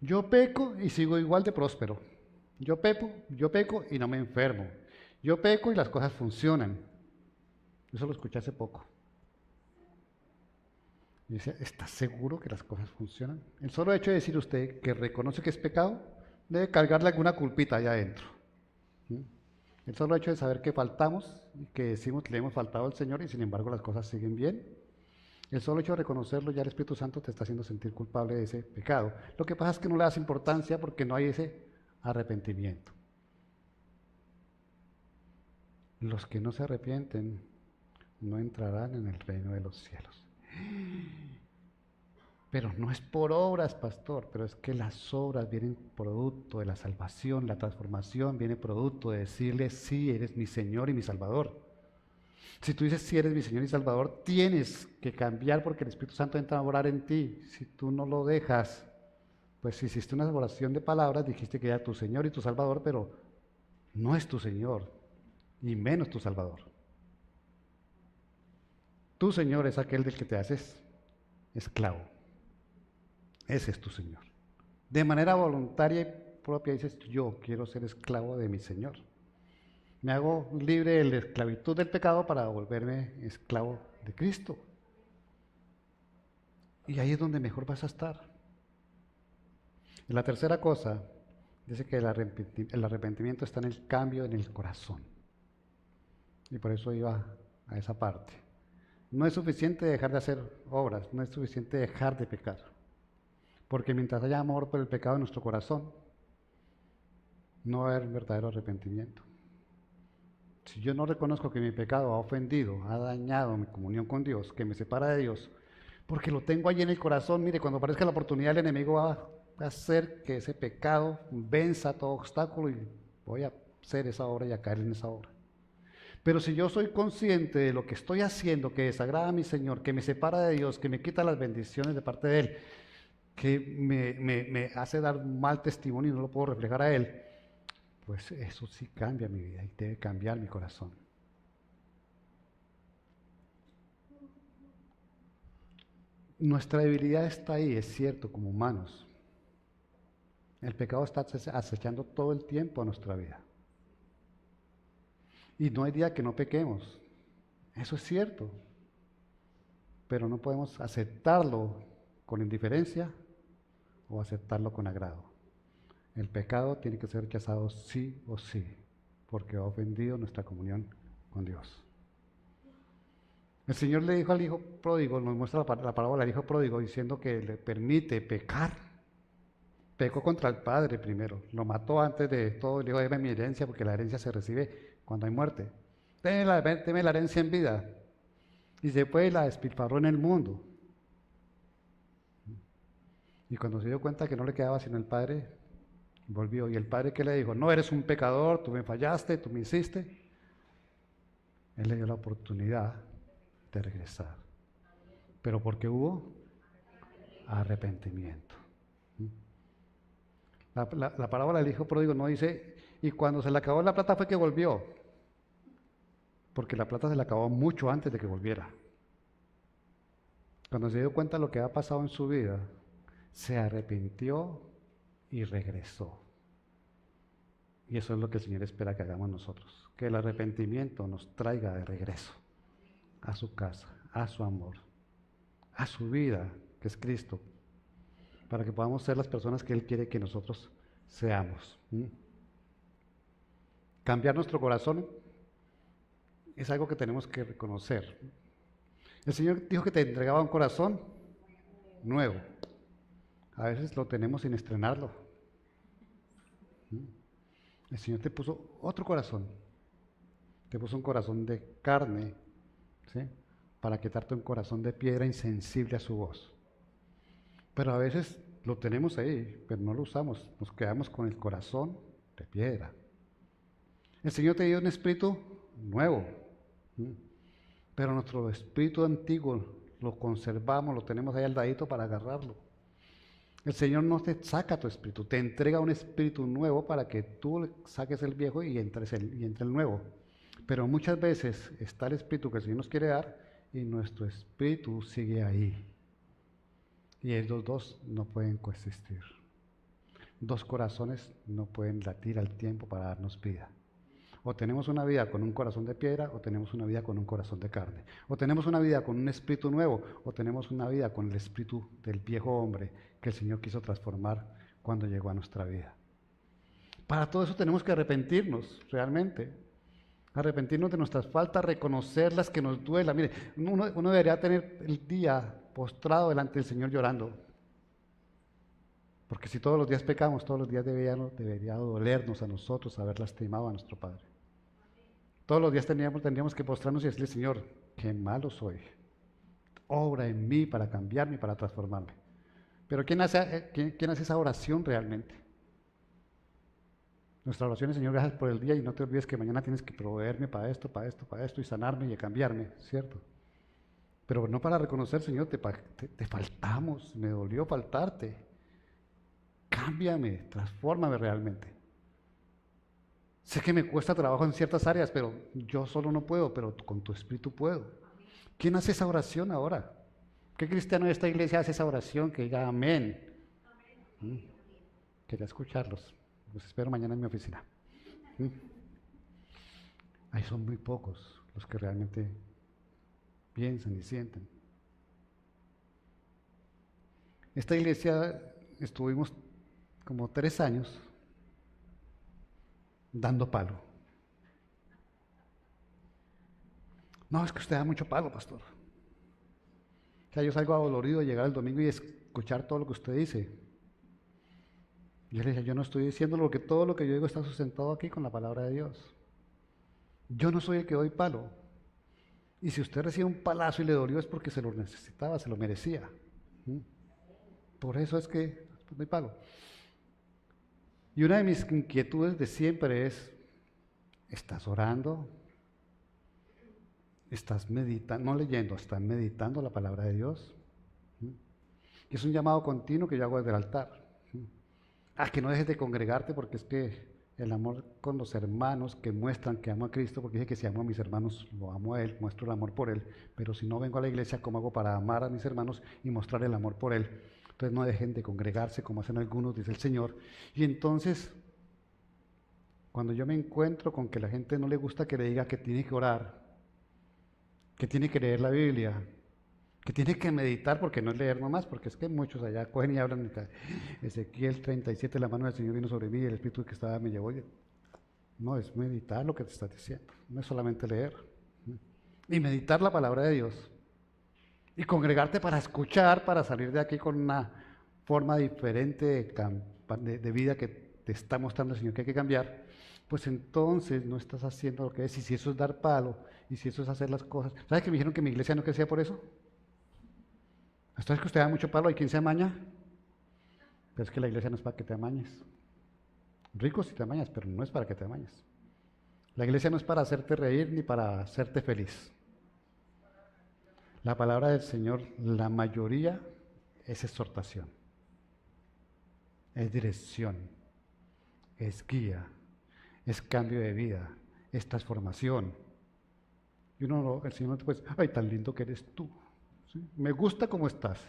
Yo peco y sigo igual de próspero. Yo peco y no me enfermo. Yo peco y las cosas funcionan. Eso lo escuché hace poco. Y decía, ¿estás seguro que las cosas funcionan? El solo hecho de decir usted que reconoce que es pecado, debe cargarle alguna culpita allá adentro. El solo hecho de saber que faltamos y que decimos que le hemos faltado al Señor y sin embargo las cosas siguen bien. El solo hecho de reconocerlo, ya el Espíritu Santo te está haciendo sentir culpable de ese pecado. Lo que pasa es que no le das importancia porque no hay ese arrepentimiento. Los que no se arrepienten no entrarán en el reino de los cielos. Pero no es por obras, pastor, pero es que las obras vienen producto de la salvación, la transformación viene producto de decirle, sí, eres mi Señor y mi Salvador. Si tú dices, sí, eres mi Señor y Salvador, tienes que cambiar porque el Espíritu Santo entra a orar en ti. Si tú no lo dejas, pues hiciste una oración de palabras, dijiste que era tu Señor y tu Salvador, pero no es tu Señor, y menos tu Salvador. Tu Señor es aquel del que te haces esclavo. Ese es tu Señor. De manera voluntaria y propia dices, yo quiero ser esclavo de mi Señor. Me hago libre de la esclavitud del pecado para volverme esclavo de Cristo. Y ahí es donde mejor vas a estar. Y la tercera cosa, dice que el arrepentimiento está en el cambio en el corazón. Y por eso iba a esa parte. No es suficiente dejar de hacer obras, no es suficiente dejar de pecar. Porque mientras haya amor por el pecado en nuestro corazón, no va a haber verdadero arrepentimiento. Si yo no reconozco que mi pecado ha ofendido, ha dañado mi comunión con Dios, que me separa de Dios, porque lo tengo allí en el corazón, mire, cuando aparezca la oportunidad el enemigo va a hacer que ese pecado venza todo obstáculo y voy a hacer esa obra y a caer en esa obra. Pero si yo soy consciente de lo que estoy haciendo, que desagrada a mi Señor, que me separa de Dios, que me quita las bendiciones de parte de Él, que me hace dar un mal testimonio y no lo puedo reflejar a Él, pues eso sí cambia mi vida y debe cambiar mi corazón. Nuestra debilidad está ahí, es cierto, como humanos. El pecado está acechando todo el tiempo a nuestra vida. Y no hay día que no pequemos. Eso es cierto. Pero no podemos aceptarlo con indiferencia o aceptarlo con agrado. El pecado tiene que ser rechazado sí o sí. porque ha ofendido nuestra comunión con Dios. El Señor le dijo al hijo pródigo, nos muestra la parábola del hijo pródigo, diciendo que le permite pecar. Pecó contra el padre primero, lo mató antes de todo, le dijo, deme mi herencia, porque la herencia se recibe cuando hay muerte. Deme la herencia en vida. Y se fue y la despilfarró en el mundo. Y cuando se dio cuenta que no le quedaba sino el padre, volvió. ¿Y el padre qué le dijo? No, eres un pecador, tú me fallaste, tú me hiciste. Él le dio la oportunidad de regresar. ¿Pero por qué hubo? Arrepentimiento. La parábola del hijo pródigo no dice, y cuando se le acabó la plata fue que volvió. Porque la plata se le acabó mucho antes de que volviera. Cuando se dio cuenta de lo que había pasado en su vida, se arrepintió y regresó. Y eso es lo que el Señor espera que hagamos nosotros, que el arrepentimiento nos traiga de regreso a su casa, a su amor, a su vida, que es Cristo, para que podamos ser las personas que Él quiere que nosotros seamos. Cambiar nuestro corazón es algo que tenemos que reconocer. El Señor dijo que te entregaba un corazón nuevo. A veces lo tenemos sin estrenarlo. El Señor te puso otro corazón. Te puso un corazón de carne, ¿sí? Para quitarte un corazón de piedra insensible a su voz. Pero a veces lo tenemos ahí, pero no lo usamos. Nos quedamos con el corazón de piedra. El Señor te dio un espíritu nuevo. Pero nuestro espíritu antiguo lo conservamos, lo tenemos ahí al ladito para agarrarlo. El Señor no te saca tu espíritu, te entrega un espíritu nuevo para que tú saques el viejo y entre el nuevo. Pero muchas veces está el espíritu que el Señor nos quiere dar y nuestro espíritu sigue ahí. Y ellos dos no pueden coexistir. Dos corazones no pueden latir al tiempo para darnos vida. O tenemos una vida con un corazón de piedra, o tenemos una vida con un corazón de carne. O tenemos una vida con un espíritu nuevo, o tenemos una vida con el espíritu del viejo hombre que el Señor quiso transformar cuando llegó a nuestra vida. Para todo eso tenemos que arrepentirnos, realmente. Arrepentirnos de nuestras faltas, reconocerlas que nos duela. Mire, uno debería tener el día postrado delante del Señor llorando. Porque si todos los días pecamos, todos los días debería dolernos a nosotros haber lastimado a nuestro Padre. Todos los días tendríamos que postrarnos y decirle, Señor, qué malo soy. Obra en mí para cambiarme y para transformarme. Pero ¿quién hace esa oración realmente? Nuestra oración es, Señor, gracias por el día y no te olvides que mañana tienes que proveerme para esto y sanarme y cambiarme, ¿cierto? Pero no para reconocer, Señor, te faltamos, me dolió faltarte. Cámbiame, transfórmame realmente. Sé que me cuesta trabajo en ciertas áreas, pero yo solo no puedo, pero con tu espíritu puedo. ¿Quién hace esa oración ahora? ¿Qué cristiano de esta iglesia hace esa oración que diga amén? Quería escucharlos. Los espero mañana en mi oficina. Ahí son muy pocos los que realmente piensan y sienten. Esta iglesia estuvimos como 3 años dando palo. No, es que usted da mucho palo, pastor. O sea, yo salgo adolorido de llegar el domingo y escuchar todo lo que usted dice. Y yo le dije, yo no estoy diciendo todo lo que yo digo está sustentado aquí con la palabra de Dios. Yo no soy el que doy palo. Y si usted recibe un palazo y le dolió es porque se lo necesitaba, se lo merecía. Por eso es que doy palo. Y una de mis inquietudes de siempre es, ¿estás orando? ¿Estás meditando? No leyendo, ¿estás meditando la palabra de Dios? Y es un llamado continuo que yo hago desde el altar. Que no dejes de congregarte porque es que el amor con los hermanos que muestran que amo a Cristo, porque dije que si amo a mis hermanos, lo amo a Él, muestro el amor por Él, pero si no vengo a la iglesia, ¿cómo hago para amar a mis hermanos y mostrar el amor por Él? Entonces no dejen de congregarse como hacen algunos, dice el Señor. Y entonces, cuando yo me encuentro con que la gente no le gusta que le diga que tiene que orar, que tiene que leer la Biblia, que tiene que meditar, porque no es leer nomás, porque es que muchos allá cogen y hablan. Ezequiel 37, la mano del Señor vino sobre mí y el Espíritu que estaba me llevó. No, es meditar lo que te estás diciendo, no es solamente leer. Y meditar la palabra de Dios. Y congregarte para escuchar, para salir de aquí con una forma diferente de vida que te está mostrando el Señor que hay que cambiar, pues entonces no estás haciendo lo que es. Y si eso es dar palo, y si eso es hacer las cosas. ¿Sabes que me dijeron que mi iglesia no crecía por eso? ¿Esto es que usted da mucho palo y quién se amaña? Pero es que la iglesia no es para que te amañes. Rico si te amañas, pero no es para que te amañes. La iglesia no es para hacerte reír ni para hacerte feliz. La palabra del Señor, la mayoría es exhortación, es dirección, es guía, es cambio de vida, es transformación. Y el Señor no te puede decir, ay, tan lindo que eres tú. ¿Sí? Me gusta cómo estás,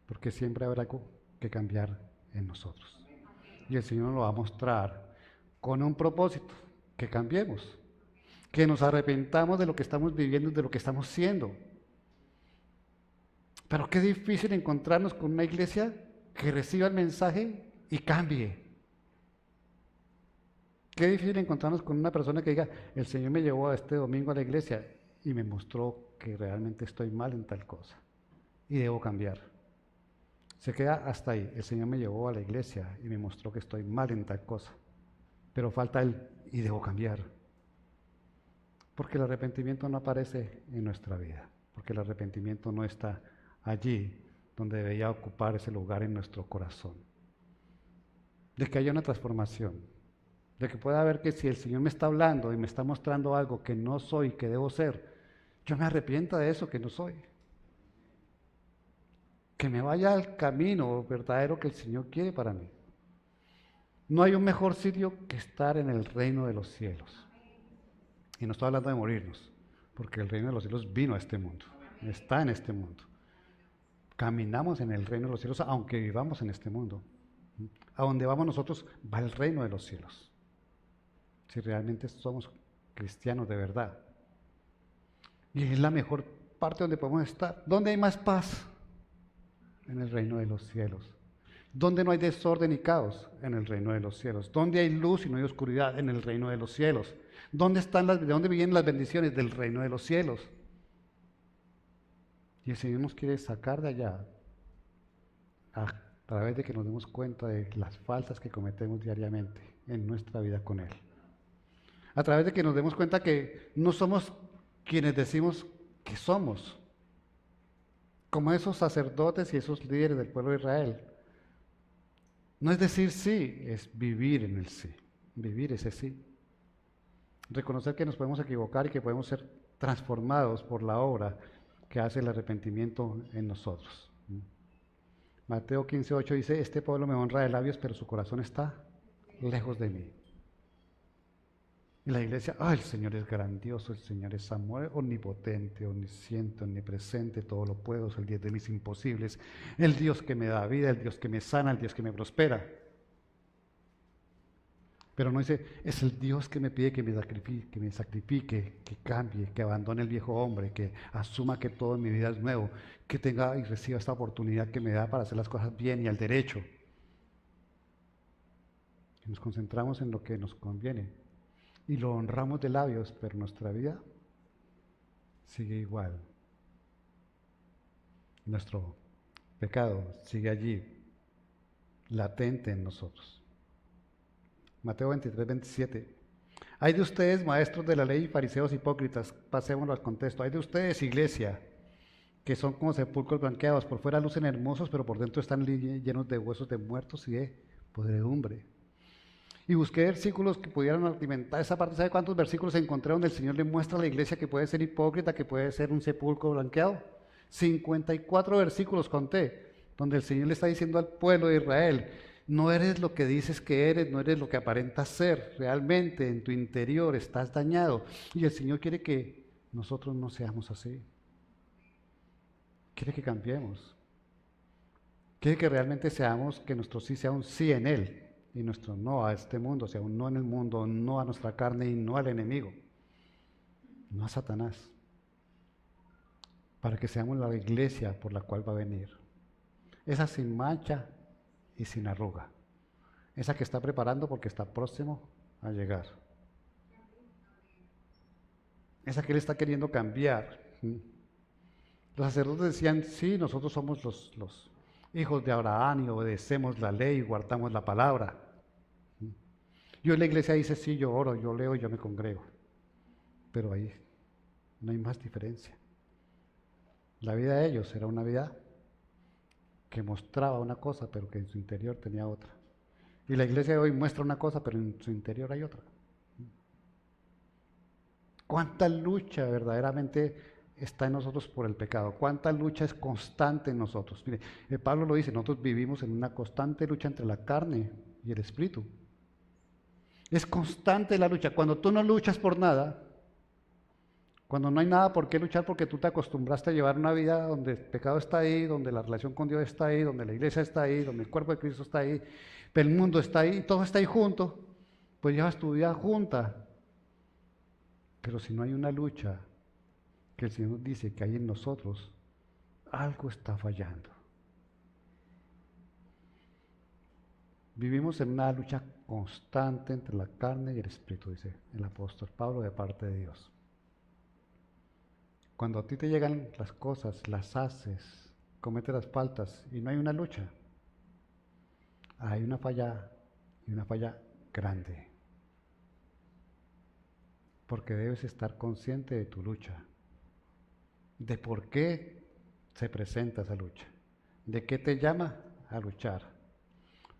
porque siempre habrá algo que cambiar en nosotros. Y el Señor nos lo va a mostrar con un propósito, que cambiemos, que nos arrepentamos de lo que estamos viviendo, de lo que estamos siendo. Pero qué difícil encontrarnos con una iglesia que reciba el mensaje y cambie. Qué difícil encontrarnos con una persona que diga, el Señor me llevó este domingo a la iglesia y me mostró que realmente estoy mal en tal cosa y debo cambiar. Se queda hasta ahí. El Señor me llevó a la iglesia y me mostró que estoy mal en tal cosa. Pero falta el y debo cambiar. Porque el arrepentimiento no aparece en nuestra vida. Porque el arrepentimiento no está allí donde debería ocupar ese lugar en nuestro corazón. De que haya una transformación. De que pueda ver que si el Señor me está hablando y me está mostrando algo que no soy, que debo ser, yo me arrepienta de eso que no soy. Que me vaya al camino verdadero que el Señor quiere para mí. No hay un mejor sitio que estar en el reino de los cielos. Y no estoy hablando de morirnos, porque el reino de los cielos vino a este mundo, está en este mundo. Caminamos en el reino de los cielos, aunque vivamos en este mundo. A donde vamos nosotros va el reino de los cielos. Si realmente somos cristianos de verdad. Y es la mejor parte donde podemos estar. ¿Dónde hay más paz? En el reino de los cielos. ¿Dónde no hay desorden y caos? En el reino de los cielos. ¿Dónde hay luz y no hay oscuridad? En el reino de los cielos. ¿De dónde vienen las bendiciones? Del reino de los cielos. Y el Señor nos quiere sacar de allá a través de que nos demos cuenta de las faltas que cometemos diariamente en nuestra vida con Él. A través de que nos demos cuenta que no somos quienes decimos que somos. Como esos sacerdotes y esos líderes del pueblo de Israel. No es decir sí, es vivir en el sí. Vivir ese sí. Reconocer que nos podemos equivocar y que podemos ser transformados por la obra que hace el arrepentimiento en nosotros. Mateo 15:8 dice, este pueblo me honra de labios, pero su corazón está lejos de mí. Y la iglesia, el Señor es grandioso, el Señor es omnipotente, omnisciente, omnipresente, todo lo puedo, es el Dios de mis imposibles, el Dios que me da vida, el Dios que me sana, el Dios que me prospera. Pero no dice, es el Dios que me pide que me sacrifique, que cambie, que abandone el viejo hombre, que asuma que todo en mi vida es nuevo, que tenga y reciba esta oportunidad que me da para hacer las cosas bien y al derecho. Que nos concentramos en lo que nos conviene y lo honramos de labios, pero nuestra vida sigue igual. Nuestro pecado sigue allí, latente en nosotros. Mateo 23:27. Hay de ustedes, maestros de la ley, fariseos hipócritas, pasémonos al contexto. Hay de ustedes, iglesia, que son como sepulcros blanqueados, por fuera lucen hermosos, pero por dentro están llenos de huesos de muertos y de podredumbre. Y busqué versículos que pudieran alimentar esa parte. ¿Sabe cuántos versículos encontré donde el Señor le muestra a la iglesia que puede ser hipócrita, que puede ser un sepulcro blanqueado? 54 versículos conté, donde el Señor le está diciendo al pueblo de Israel, no eres lo que dices que eres, no eres lo que aparentas ser, realmente en tu interior estás dañado. Y el Señor quiere que nosotros no seamos así. Quiere que cambiemos. Quiere que realmente seamos, que nuestro sí sea un sí en Él. Y nuestro no a este mundo sea un no en el mundo, no a nuestra carne y no al enemigo, no a Satanás, para que seamos la iglesia por la cual va a venir, esa sin mancha y sin arruga, esa que está preparando porque está próximo a llegar. esa que Él está queriendo cambiar. Los sacerdotes decían, sí, nosotros somos los hijos de Abraham y obedecemos la ley y guardamos la palabra. Y hoy la iglesia dice, sí, yo oro, yo leo, yo me congrego. Pero ahí no hay más diferencia. La vida de ellos era una vida que mostraba una cosa, pero que en su interior tenía otra. Y la iglesia de hoy muestra una cosa, pero en su interior hay otra. ¿Cuánta lucha verdaderamente está en nosotros por el pecado? ¿Cuánta lucha es constante en nosotros? Mire, Pablo lo dice, nosotros vivimos en una constante lucha entre la carne y el espíritu. Es constante la lucha. Cuando tú no luchas por nada, cuando no hay nada por qué luchar porque tú te acostumbraste a llevar una vida donde el pecado está ahí, donde la relación con Dios está ahí, donde la iglesia está ahí, donde el cuerpo de Cristo está ahí, pero el mundo está ahí, todo está ahí junto, pues llevas tu vida junta. Pero si no hay una lucha que el Señor dice que hay en nosotros, algo está fallando. Vivimos en una lucha constante entre la carne y el espíritu, dice el apóstol Pablo de parte de Dios. Cuando a ti te llegan las cosas, las haces, cometes las faltas y no hay una lucha, hay una falla y una falla grande. Porque debes estar consciente de tu lucha, de por qué se presenta esa lucha, de qué te llama a luchar.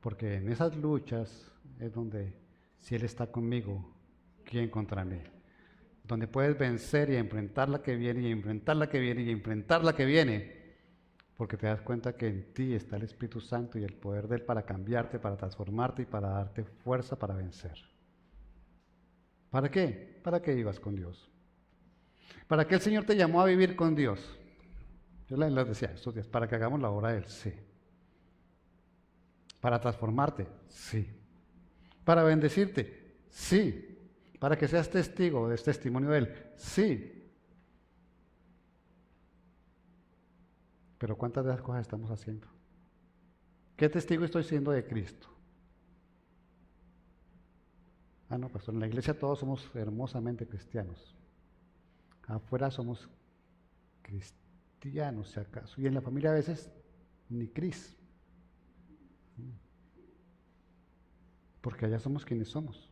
Porque en esas luchas es donde, si Él está conmigo, ¿quién contra mí? Donde puedes vencer y enfrentar la que viene, y enfrentar la que viene, y enfrentar la que viene, porque te das cuenta que en ti está el Espíritu Santo y el poder de Él para cambiarte, para transformarte y para darte fuerza para vencer. ¿Para qué? Para que vivas con Dios. ¿Para qué el Señor te llamó a vivir con Dios? Yo les decía estos días, para que hagamos la obra de Él, sí. Para transformarte, sí. Para bendecirte, sí. Para que seas testigo de este testimonio de Él, sí. Pero ¿cuántas de esas cosas estamos haciendo? ¿Qué testigo estoy siendo de Cristo? Ah, no, pastor, en la iglesia todos somos hermosamente cristianos. Afuera somos cristianos, si acaso. Y en la familia a veces ni Cris. Porque allá somos quienes somos.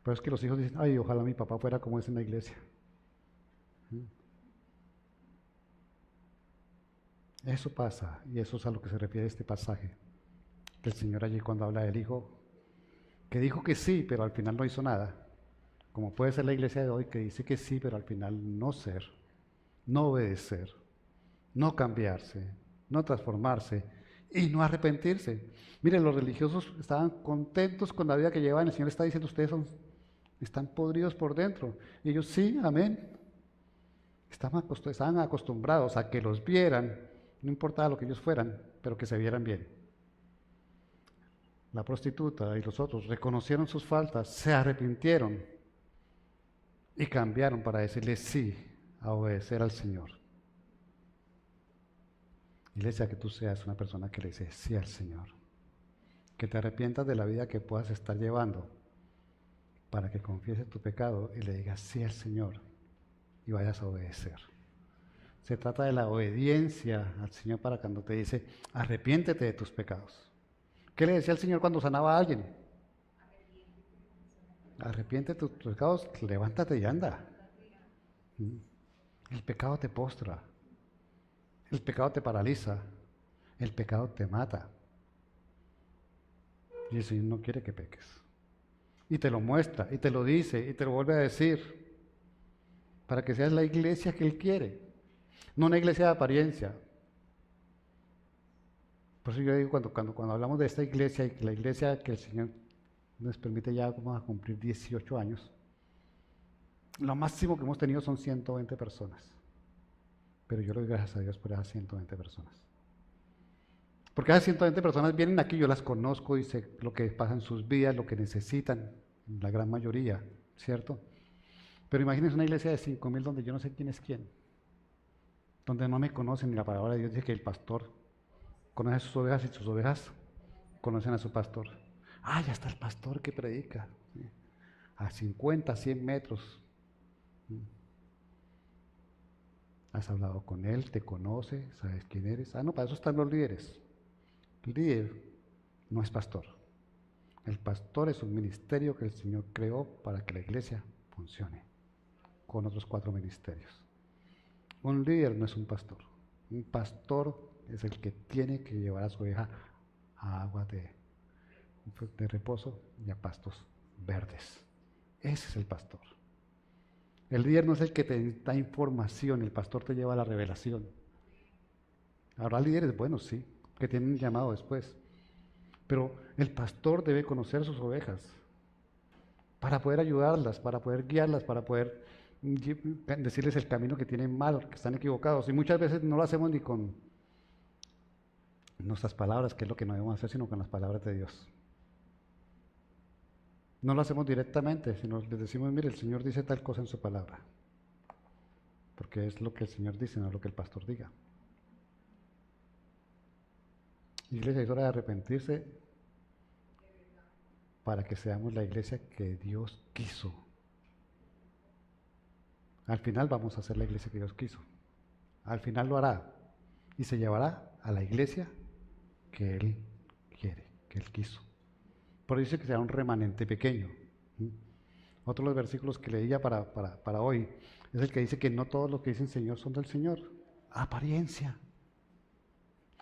Pero es que los hijos dicen, ay, ojalá mi papá fuera como es en la iglesia. Eso pasa, y eso es a lo que se refiere este pasaje. Que el Señor allí cuando habla del Hijo, que dijo que sí, pero al final no hizo nada. Como puede ser la iglesia de hoy, que dice que sí, pero al final no ser, no obedecer, no cambiarse, no transformarse y no arrepentirse. Miren, los religiosos estaban contentos con la vida que llevaban. El Señor está diciendo, ustedes están podridos por dentro. Y ellos, sí, amén. Estaban acostumbrados a que los vieran, no importaba lo que ellos fueran, pero que se vieran bien. La prostituta y los otros reconocieron sus faltas, se arrepintieron y cambiaron para decirle sí a obedecer al Señor. Iglesia, que tú seas una persona que le dice sí al Señor. Que te arrepientas de la vida que puedas estar llevando para que confieses tu pecado y le digas sí al Señor y vayas a obedecer. Se trata de la obediencia al Señor para cuando te dice arrepiéntete de tus pecados. ¿Qué le decía el Señor cuando sanaba a alguien? Arrepiéntete de tus pecados, levántate y anda. El pecado te postra, el pecado te paraliza, el pecado te mata. Y el Señor no quiere que peques. Y te lo muestra, y te lo dice, y te lo vuelve a decir, para que seas la iglesia que Él quiere, no una iglesia de apariencia. Por eso yo digo, cuando hablamos de esta iglesia, y que la iglesia que el Señor nos permite, ya vamos a cumplir 18 años, lo máximo que hemos tenido son 120 personas. Pero yo le doy gracias a Dios por esas 120 personas. Porque esas 120 personas vienen aquí, yo las conozco y sé lo que pasa en sus vidas, lo que necesitan, la gran mayoría, ¿cierto? Pero imagínense una iglesia de 5,000 donde yo no sé quién es quién, donde no me conocen, y la palabra de Dios dice que el pastor conoce a sus ovejas y sus ovejas conocen a su pastor. Ah, ya está el pastor que predica. ¿Sí? A 50, 100 metros Has hablado con él, te conoce, sabes quién eres. Ah, no, para eso están los líderes. El líder no es pastor. El pastor es un ministerio que el Señor creó para que la iglesia funcione, con otros 4 ministerios. Un líder no es un pastor. Un pastor es el que tiene que llevar a su oveja a aguas de reposo y a pastos verdes. Ese es el pastor. El líder no es el que te da información, el pastor te lleva a la revelación. Habrá líderes buenos, sí, que tienen un llamado después. Pero el pastor debe conocer sus ovejas para poder ayudarlas, para poder guiarlas, para poder decirles el camino que tienen mal, que están equivocados. Y muchas veces no lo hacemos ni con nuestras palabras, que es lo que no debemos hacer, sino con las palabras de Dios. No lo hacemos directamente, sino les decimos, mire, el Señor dice tal cosa en su palabra. Porque es lo que el Señor dice, no lo que el pastor diga. Iglesia, es hora de arrepentirse para que seamos la iglesia que Dios quiso. Al final vamos a ser la iglesia que Dios quiso. Al final lo hará y se llevará a la iglesia que Él quiere, que Él quiso. Por eso dice que será un remanente pequeño. Otro de los versículos que leía para hoy es el que dice que no todos los que dicen Señor son del Señor. Apariencia.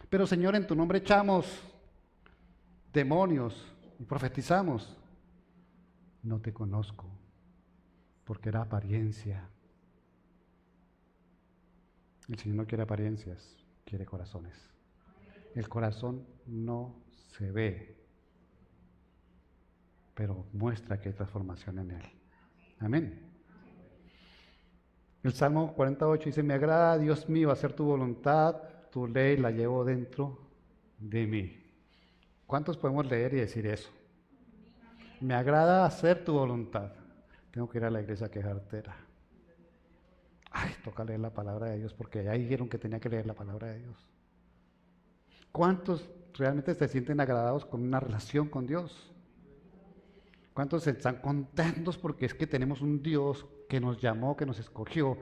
Pero Señor, en tu nombre echamos demonios y profetizamos. No te conozco, porque era apariencia. El Señor no quiere apariencias, quiere corazones. El corazón no se ve, pero muestra que hay transformación en él. Amén. El Salmo 48 dice, me agrada, Dios mío, hacer tu voluntad, tu ley la llevo dentro de mí. ¿Cuántos podemos leer y decir eso? Me agrada hacer tu voluntad. Tengo que ir a la iglesia que es artera. Ay, toca leer la palabra de Dios, porque ya dijeron que tenía que leer la palabra de Dios. ¿Cuántos realmente se sienten agradados con una relación con Dios? ¿Cuántos están contentos porque es que tenemos un Dios que nos llamó, que nos escogió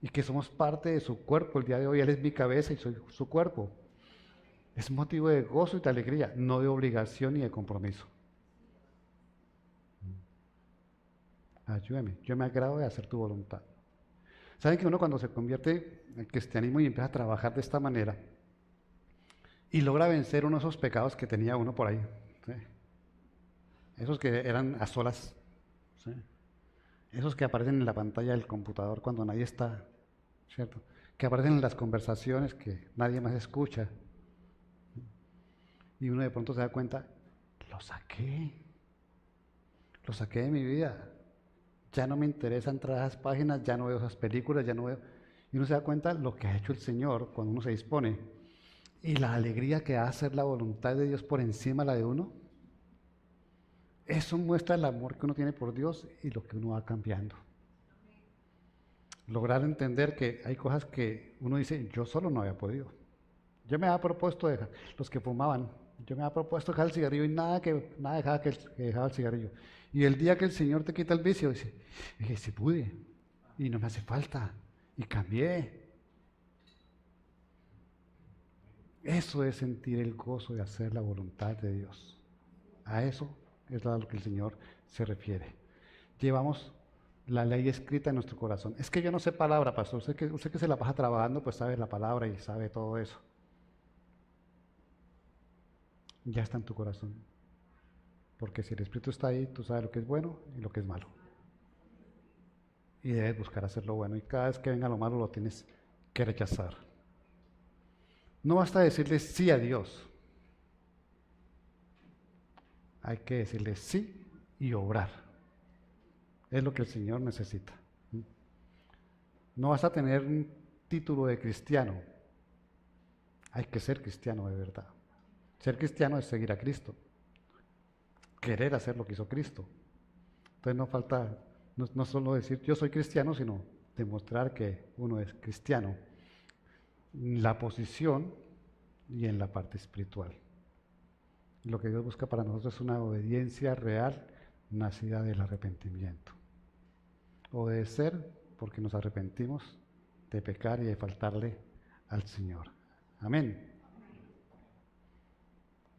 y que somos parte de su cuerpo? El día de hoy Él es mi cabeza y soy su cuerpo. Es motivo de gozo y de alegría, no de obligación ni de compromiso. Ayúdame, yo me agrado de hacer tu voluntad. ¿Saben que uno cuando se convierte en cristianismo y empieza a trabajar de esta manera y logra vencer uno de esos pecados que tenía uno por ahí? ¿Sí? Esos que eran a solas, ¿sí? Esos que aparecen en la pantalla del computador cuando nadie está, ¿cierto? Que aparecen en las conversaciones que nadie más escucha. Y uno de pronto se da cuenta, lo saqué de mi vida. Ya no me interesa entrar a esas páginas, ya no veo esas películas, ya no veo. Y uno se da cuenta lo que ha hecho el Señor cuando uno se dispone. Y la alegría que da hacer la voluntad de Dios por encima de la de uno. Eso muestra el amor que uno tiene por Dios y lo que uno va cambiando. Lograr entender que hay cosas que uno dice, yo solo no había podido. Yo me había propuesto dejar, los que fumaban, yo me había propuesto dejar el cigarrillo y nada dejaba que dejaba el cigarrillo. Y el día que el Señor te quita el vicio, dije, sí pude, y no me hace falta, y cambié. Eso es sentir el gozo de hacer la voluntad de Dios. A eso es a lo que el Señor se refiere. Llevamos la ley escrita en nuestro corazón. Es que yo no sé palabra, pastor. Usted que se la pasa trabajando, pues sabe la palabra y sabe todo eso. Ya está en tu corazón. Porque si el Espíritu está ahí, tú sabes lo que es bueno y lo que es malo. Y debes buscar hacer lo bueno. Y cada vez que venga lo malo, lo tienes que rechazar. No basta decirle sí a Dios. Hay que decirle sí y obrar. Es lo que el Señor necesita. No vas a tener un título de cristiano. Hay que ser cristiano de verdad. Ser cristiano es seguir a Cristo. Querer hacer lo que hizo Cristo. Entonces no falta, no solo decir yo soy cristiano, sino demostrar que uno es cristiano. En la posición y en la parte espiritual. Lo que Dios busca para nosotros es una obediencia real, nacida del arrepentimiento. Obedecer porque nos arrepentimos de pecar y de faltarle al Señor. Amén.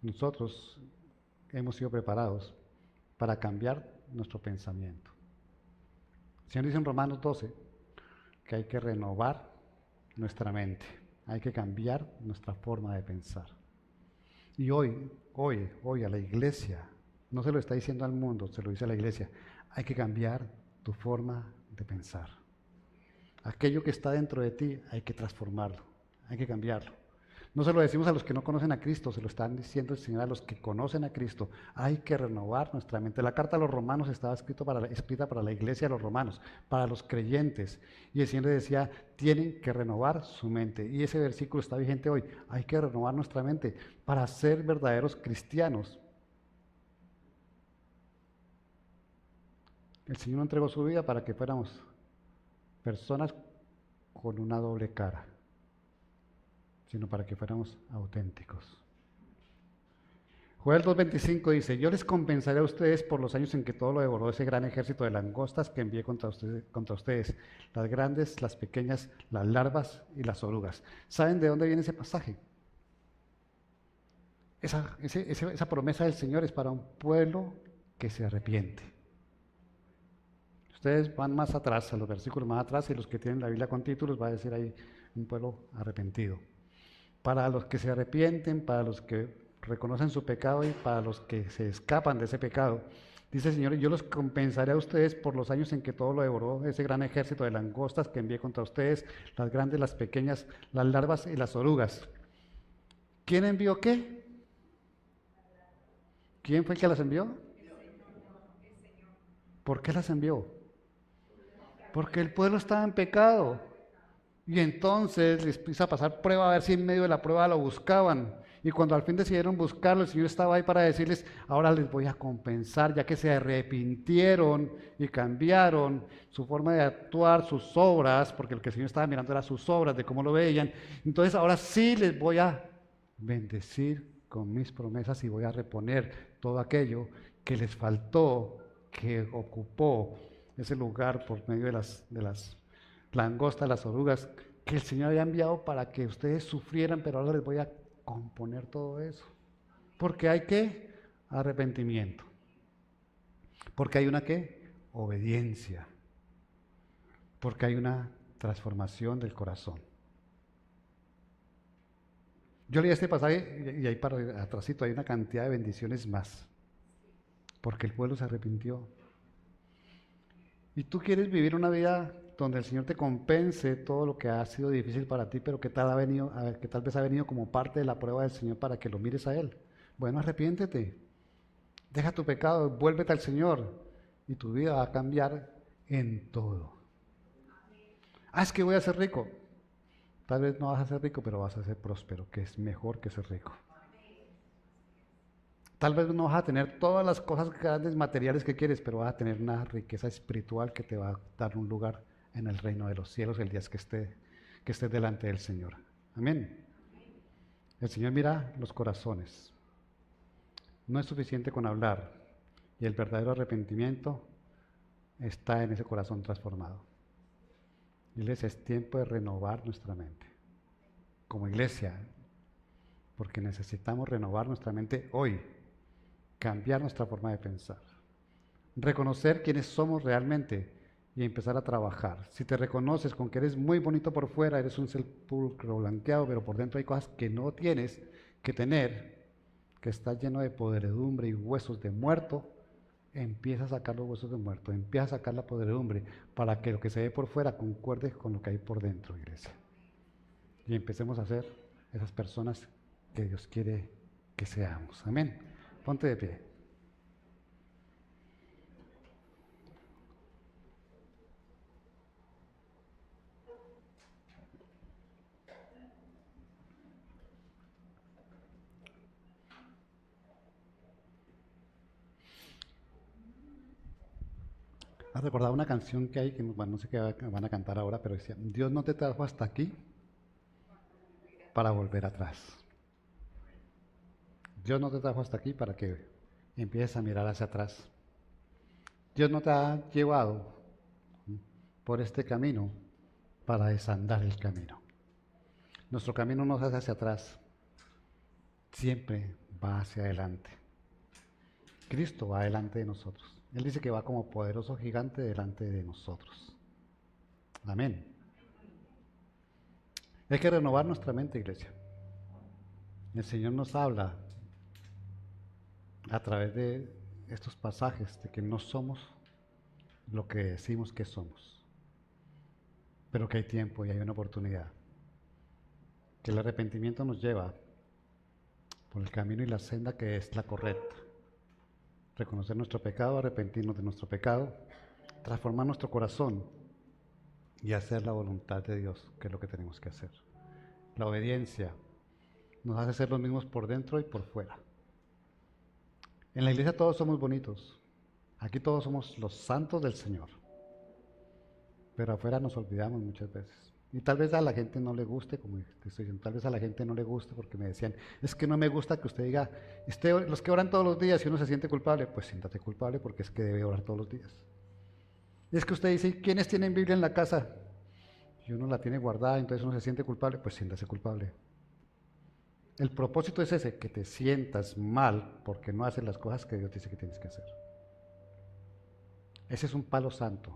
Nosotros hemos sido preparados para cambiar nuestro pensamiento. El Señor dice en Romanos 12 que hay que renovar nuestra mente, hay que cambiar nuestra forma de pensar. Y hoy a la iglesia, no se lo está diciendo al mundo, se lo dice a la iglesia, hay que cambiar tu forma de pensar. Aquello que está dentro de ti hay que transformarlo, hay que cambiarlo. No se lo decimos a los que no conocen a Cristo, se lo están diciendo el Señor a los que conocen a Cristo. Hay que renovar nuestra mente. La carta a los romanos estaba escrita para la iglesia de los romanos, para los creyentes. Y el Señor les decía, tienen que renovar su mente. Y ese versículo está vigente hoy. Hay que renovar nuestra mente para ser verdaderos cristianos. El Señor nos entregó su vida para que fuéramos personas con una doble cara, sino para que fuéramos auténticos. Joel 2:25 dice, yo les compensaré a ustedes por los años en que todo lo devoró ese gran ejército de langostas que envié contra ustedes, las grandes, las pequeñas, las larvas y las orugas. ¿Saben de dónde viene ese pasaje? Esa promesa del Señor es para un pueblo que se arrepiente. Ustedes van más atrás, a los versículos más atrás, y los que tienen la Biblia con títulos, va a decir ahí un pueblo arrepentido. Para los que se arrepienten, para los que reconocen su pecado y para los que se escapan de ese pecado. Dice el Señor, yo los compensaré a ustedes por los años en que todo lo devoró ese gran ejército de langostas que envié contra ustedes, las grandes, las pequeñas, las larvas y las orugas. ¿Quién envió qué? ¿Quién fue el que las envió? ¿Por qué las envió? Porque el pueblo estaba en pecado. Y entonces les empieza a pasar prueba a ver si en medio de la prueba lo buscaban. Y cuando al fin decidieron buscarlo, el Señor estaba ahí para decirles, ahora les voy a compensar, ya que se arrepintieron y cambiaron su forma de actuar, sus obras, porque lo que el Señor estaba mirando era sus obras, de cómo lo veían. Entonces ahora sí les voy a bendecir con mis promesas y voy a reponer todo aquello que les faltó, que ocupó ese lugar por medio de las langostas, las orugas, que el Señor había enviado para que ustedes sufrieran, pero ahora les voy a componer todo eso. Porque hay ¿qué? Arrepentimiento. Porque hay una ¿qué? Obediencia. Porque hay una transformación del corazón. Yo leí este pasaje y ahí para atrásito hay una cantidad de bendiciones más. Porque el pueblo se arrepintió. Y tú quieres vivir una vida donde el Señor te compense todo lo que ha sido difícil para ti, pero que tal vez ha venido como parte de la prueba del Señor para que lo mires a Él. Bueno, arrepiéntete, deja tu pecado, vuélvete al Señor y tu vida va a cambiar en todo. Es que voy a ser rico. Tal vez no vas a ser rico, pero vas a ser próspero, que es mejor que ser rico. Tal vez no vas a tener todas las cosas grandes materiales que quieres, pero vas a tener una riqueza espiritual que te va a dar un lugar en el reino de los cielos el día que estés delante del Señor. Amén. El Señor mira los corazones. No es suficiente con hablar, y el verdadero arrepentimiento está en ese corazón transformado. Iglesia, es tiempo de renovar nuestra mente. Como iglesia, porque necesitamos renovar nuestra mente hoy. Cambiar nuestra forma de pensar, reconocer quiénes somos realmente y empezar a trabajar. Si te reconoces con que eres muy bonito por fuera, eres un sepulcro blanqueado, pero por dentro hay cosas que no tienes que tener, que está lleno de podredumbre y huesos de muerto, empieza a sacar los huesos de muerto, empieza a sacar la podredumbre para que lo que se ve por fuera concuerde con lo que hay por dentro, iglesia. Y empecemos a ser esas personas que Dios quiere que seamos. Amén. Ponte de pie. ¿Has recordado una canción que hay, que bueno, no sé qué van a cantar ahora, pero decía, Dios no te trajo hasta aquí para volver atrás. Dios no te trajo hasta aquí para que empieces a mirar hacia atrás. Dios no te ha llevado por este camino para desandar el camino. Nuestro camino no se hace hacia atrás, siempre va hacia adelante. Cristo va delante de nosotros. Él dice que va como poderoso gigante delante de nosotros. Amén. Hay que renovar nuestra mente, iglesia. El Señor nos habla a través de estos pasajes de que no somos lo que decimos que somos, pero que hay tiempo y hay una oportunidad, que el arrepentimiento nos lleva por el camino y la senda que es la correcta. Reconocer nuestro pecado, arrepentirnos de nuestro pecado, transformar nuestro corazón y hacer la voluntad de Dios, que es lo que tenemos que hacer. La obediencia nos hace ser los mismos por dentro y por fuera. En la iglesia todos somos bonitos. Aquí todos somos los santos del Señor. Pero afuera nos olvidamos muchas veces. Y tal vez a la gente no le guste, como te estoy diciendo, tal vez a la gente no le guste porque me decían, es que no me gusta que usted diga, los que oran todos los días y uno se siente culpable, pues siéntate culpable porque es que debe orar todos los días. Y es que usted dice, ¿quiénes tienen Biblia en la casa? Y uno la tiene guardada, entonces uno se siente culpable, pues siéntase culpable. El propósito es ese, que te sientas mal porque no haces las cosas que Dios dice que tienes que hacer. Ese es un palo santo.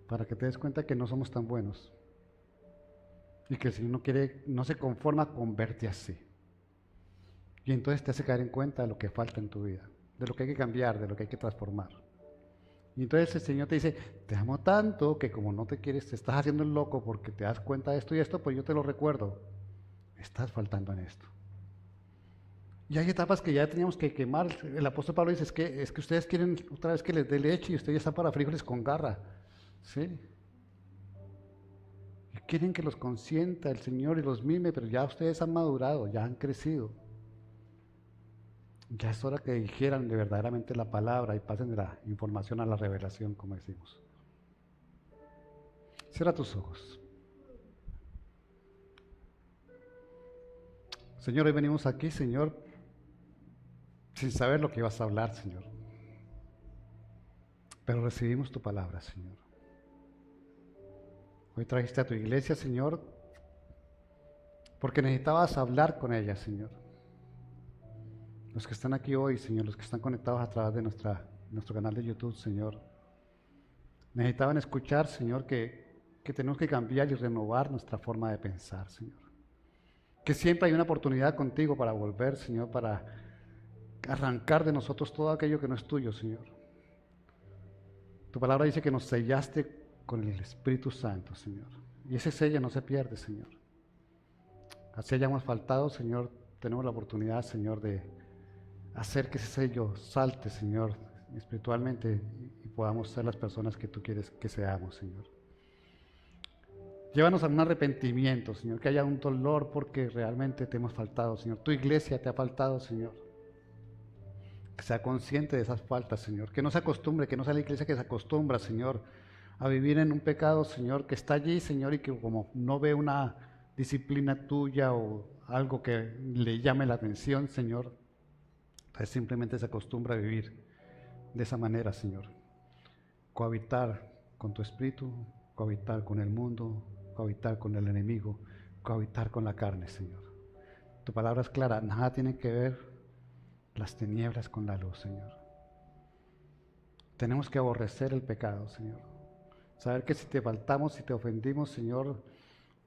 Para que te des cuenta que no somos tan buenos. Y que el Señor no se conforma con verte así. Y entonces te hace caer en cuenta de lo que falta en tu vida, de lo que hay que cambiar, de lo que hay que transformar. Y entonces el Señor te dice, te amo tanto que como no te quieres, te estás haciendo el loco porque te das cuenta de esto y esto, pues yo te lo recuerdo. Estás faltando en esto. Y hay etapas que ya teníamos que quemar. El apóstol Pablo dice, es que ustedes quieren otra vez que les dé leche y ustedes ya están para frijoles con garra. ¿Sí? Y quieren que los consienta el Señor y los mime, pero ya ustedes han madurado, ya han crecido. Ya es hora que dijeran de verdaderamente la palabra y pasen de la información a la revelación, como decimos. Cierra tus ojos. Señor, hoy venimos aquí, Señor, sin saber lo que ibas a hablar, Señor. Pero recibimos tu palabra, Señor. Hoy trajiste a tu iglesia, Señor, porque necesitabas hablar con ella, Señor. Los que están aquí hoy, Señor, los que están conectados a través de nuestro canal de YouTube, Señor, necesitaban escuchar, Señor, que tenemos que cambiar y renovar nuestra forma de pensar, Señor. Que siempre hay una oportunidad contigo para volver, Señor, para arrancar de nosotros todo aquello que no es tuyo, Señor. Tu palabra dice que nos sellaste con el Espíritu Santo, Señor. Y ese sello no se pierde, Señor. Así hayamos faltado, Señor, tenemos la oportunidad, Señor, de hacer que ese sello salte, Señor, espiritualmente y podamos ser las personas que tú quieres que seamos, Señor. Llévanos a un arrepentimiento, Señor, que haya un dolor porque realmente te hemos faltado, Señor. Tu iglesia te ha faltado, Señor. Que sea consciente de esas faltas, Señor. Que no se acostumbre, que no sea la iglesia que se acostumbra, Señor, a vivir en un pecado, Señor, que está allí, Señor, y que como no ve una disciplina tuya o algo que le llame la atención, Señor, entonces simplemente se acostumbra a vivir de esa manera, Señor. Cohabitar con tu espíritu, cohabitar con el mundo, cohabitar con el enemigo, cohabitar con la carne, Señor. Tu palabra es clara, nada tiene que ver las tinieblas con la luz, Señor. Tenemos que aborrecer el pecado, Señor. Saber que si te faltamos, si te ofendimos, Señor,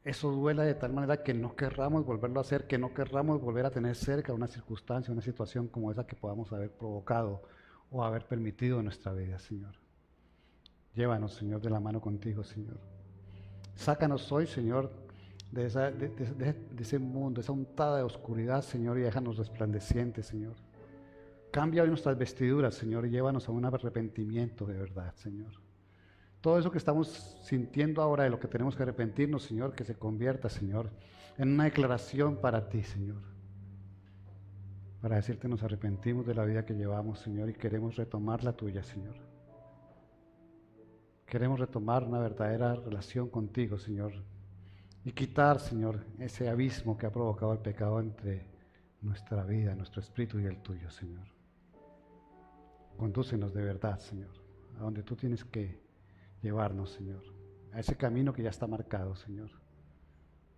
eso duela de tal manera que no querramos volverlo a hacer, que no querramos volver a tener cerca una circunstancia, una situación como esa que podamos haber provocado o haber permitido en nuestra vida, Señor. Llévanos, Señor, de la mano contigo, Señor. Sácanos hoy, Señor, de ese mundo, esa untada de oscuridad, Señor, y déjanos resplandecientes, Señor. Cambia hoy nuestras vestiduras, Señor, y llévanos a un arrepentimiento de verdad, Señor. Todo eso que estamos sintiendo ahora de lo que tenemos que arrepentirnos, Señor, que se convierta, Señor, en una declaración para ti, Señor. Para decirte, nos arrepentimos de la vida que llevamos, Señor, y queremos retomar la tuya, Señor. Queremos retomar una verdadera relación contigo, Señor, y quitar, Señor, ese abismo que ha provocado el pecado entre nuestra vida, nuestro espíritu y el tuyo, Señor. Condúcenos de verdad, Señor, a donde tú tienes que llevarnos, Señor, a ese camino que ya está marcado, Señor.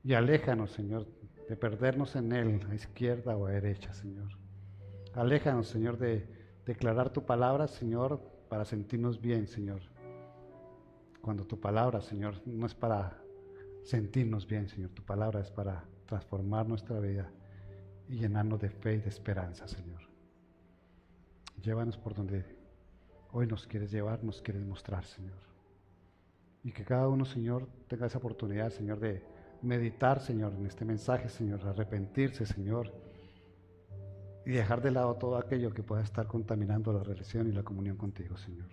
Y aléjanos, Señor, de perdernos en él, a izquierda o a derecha, Señor. Aléjanos, Señor, de declarar tu palabra, Señor, para sentirnos bien, Señor. Cuando tu palabra, Señor, no es para sentirnos bien, Señor. Tu palabra es para transformar nuestra vida y llenarnos de fe y de esperanza, Señor. Llévanos por donde hoy nos quieres llevar, nos quieres mostrar, Señor. Y que cada uno, Señor, tenga esa oportunidad, Señor, de meditar, Señor, en este mensaje, Señor, arrepentirse, Señor, y dejar de lado todo aquello que pueda estar contaminando la relación y la comunión contigo, Señor.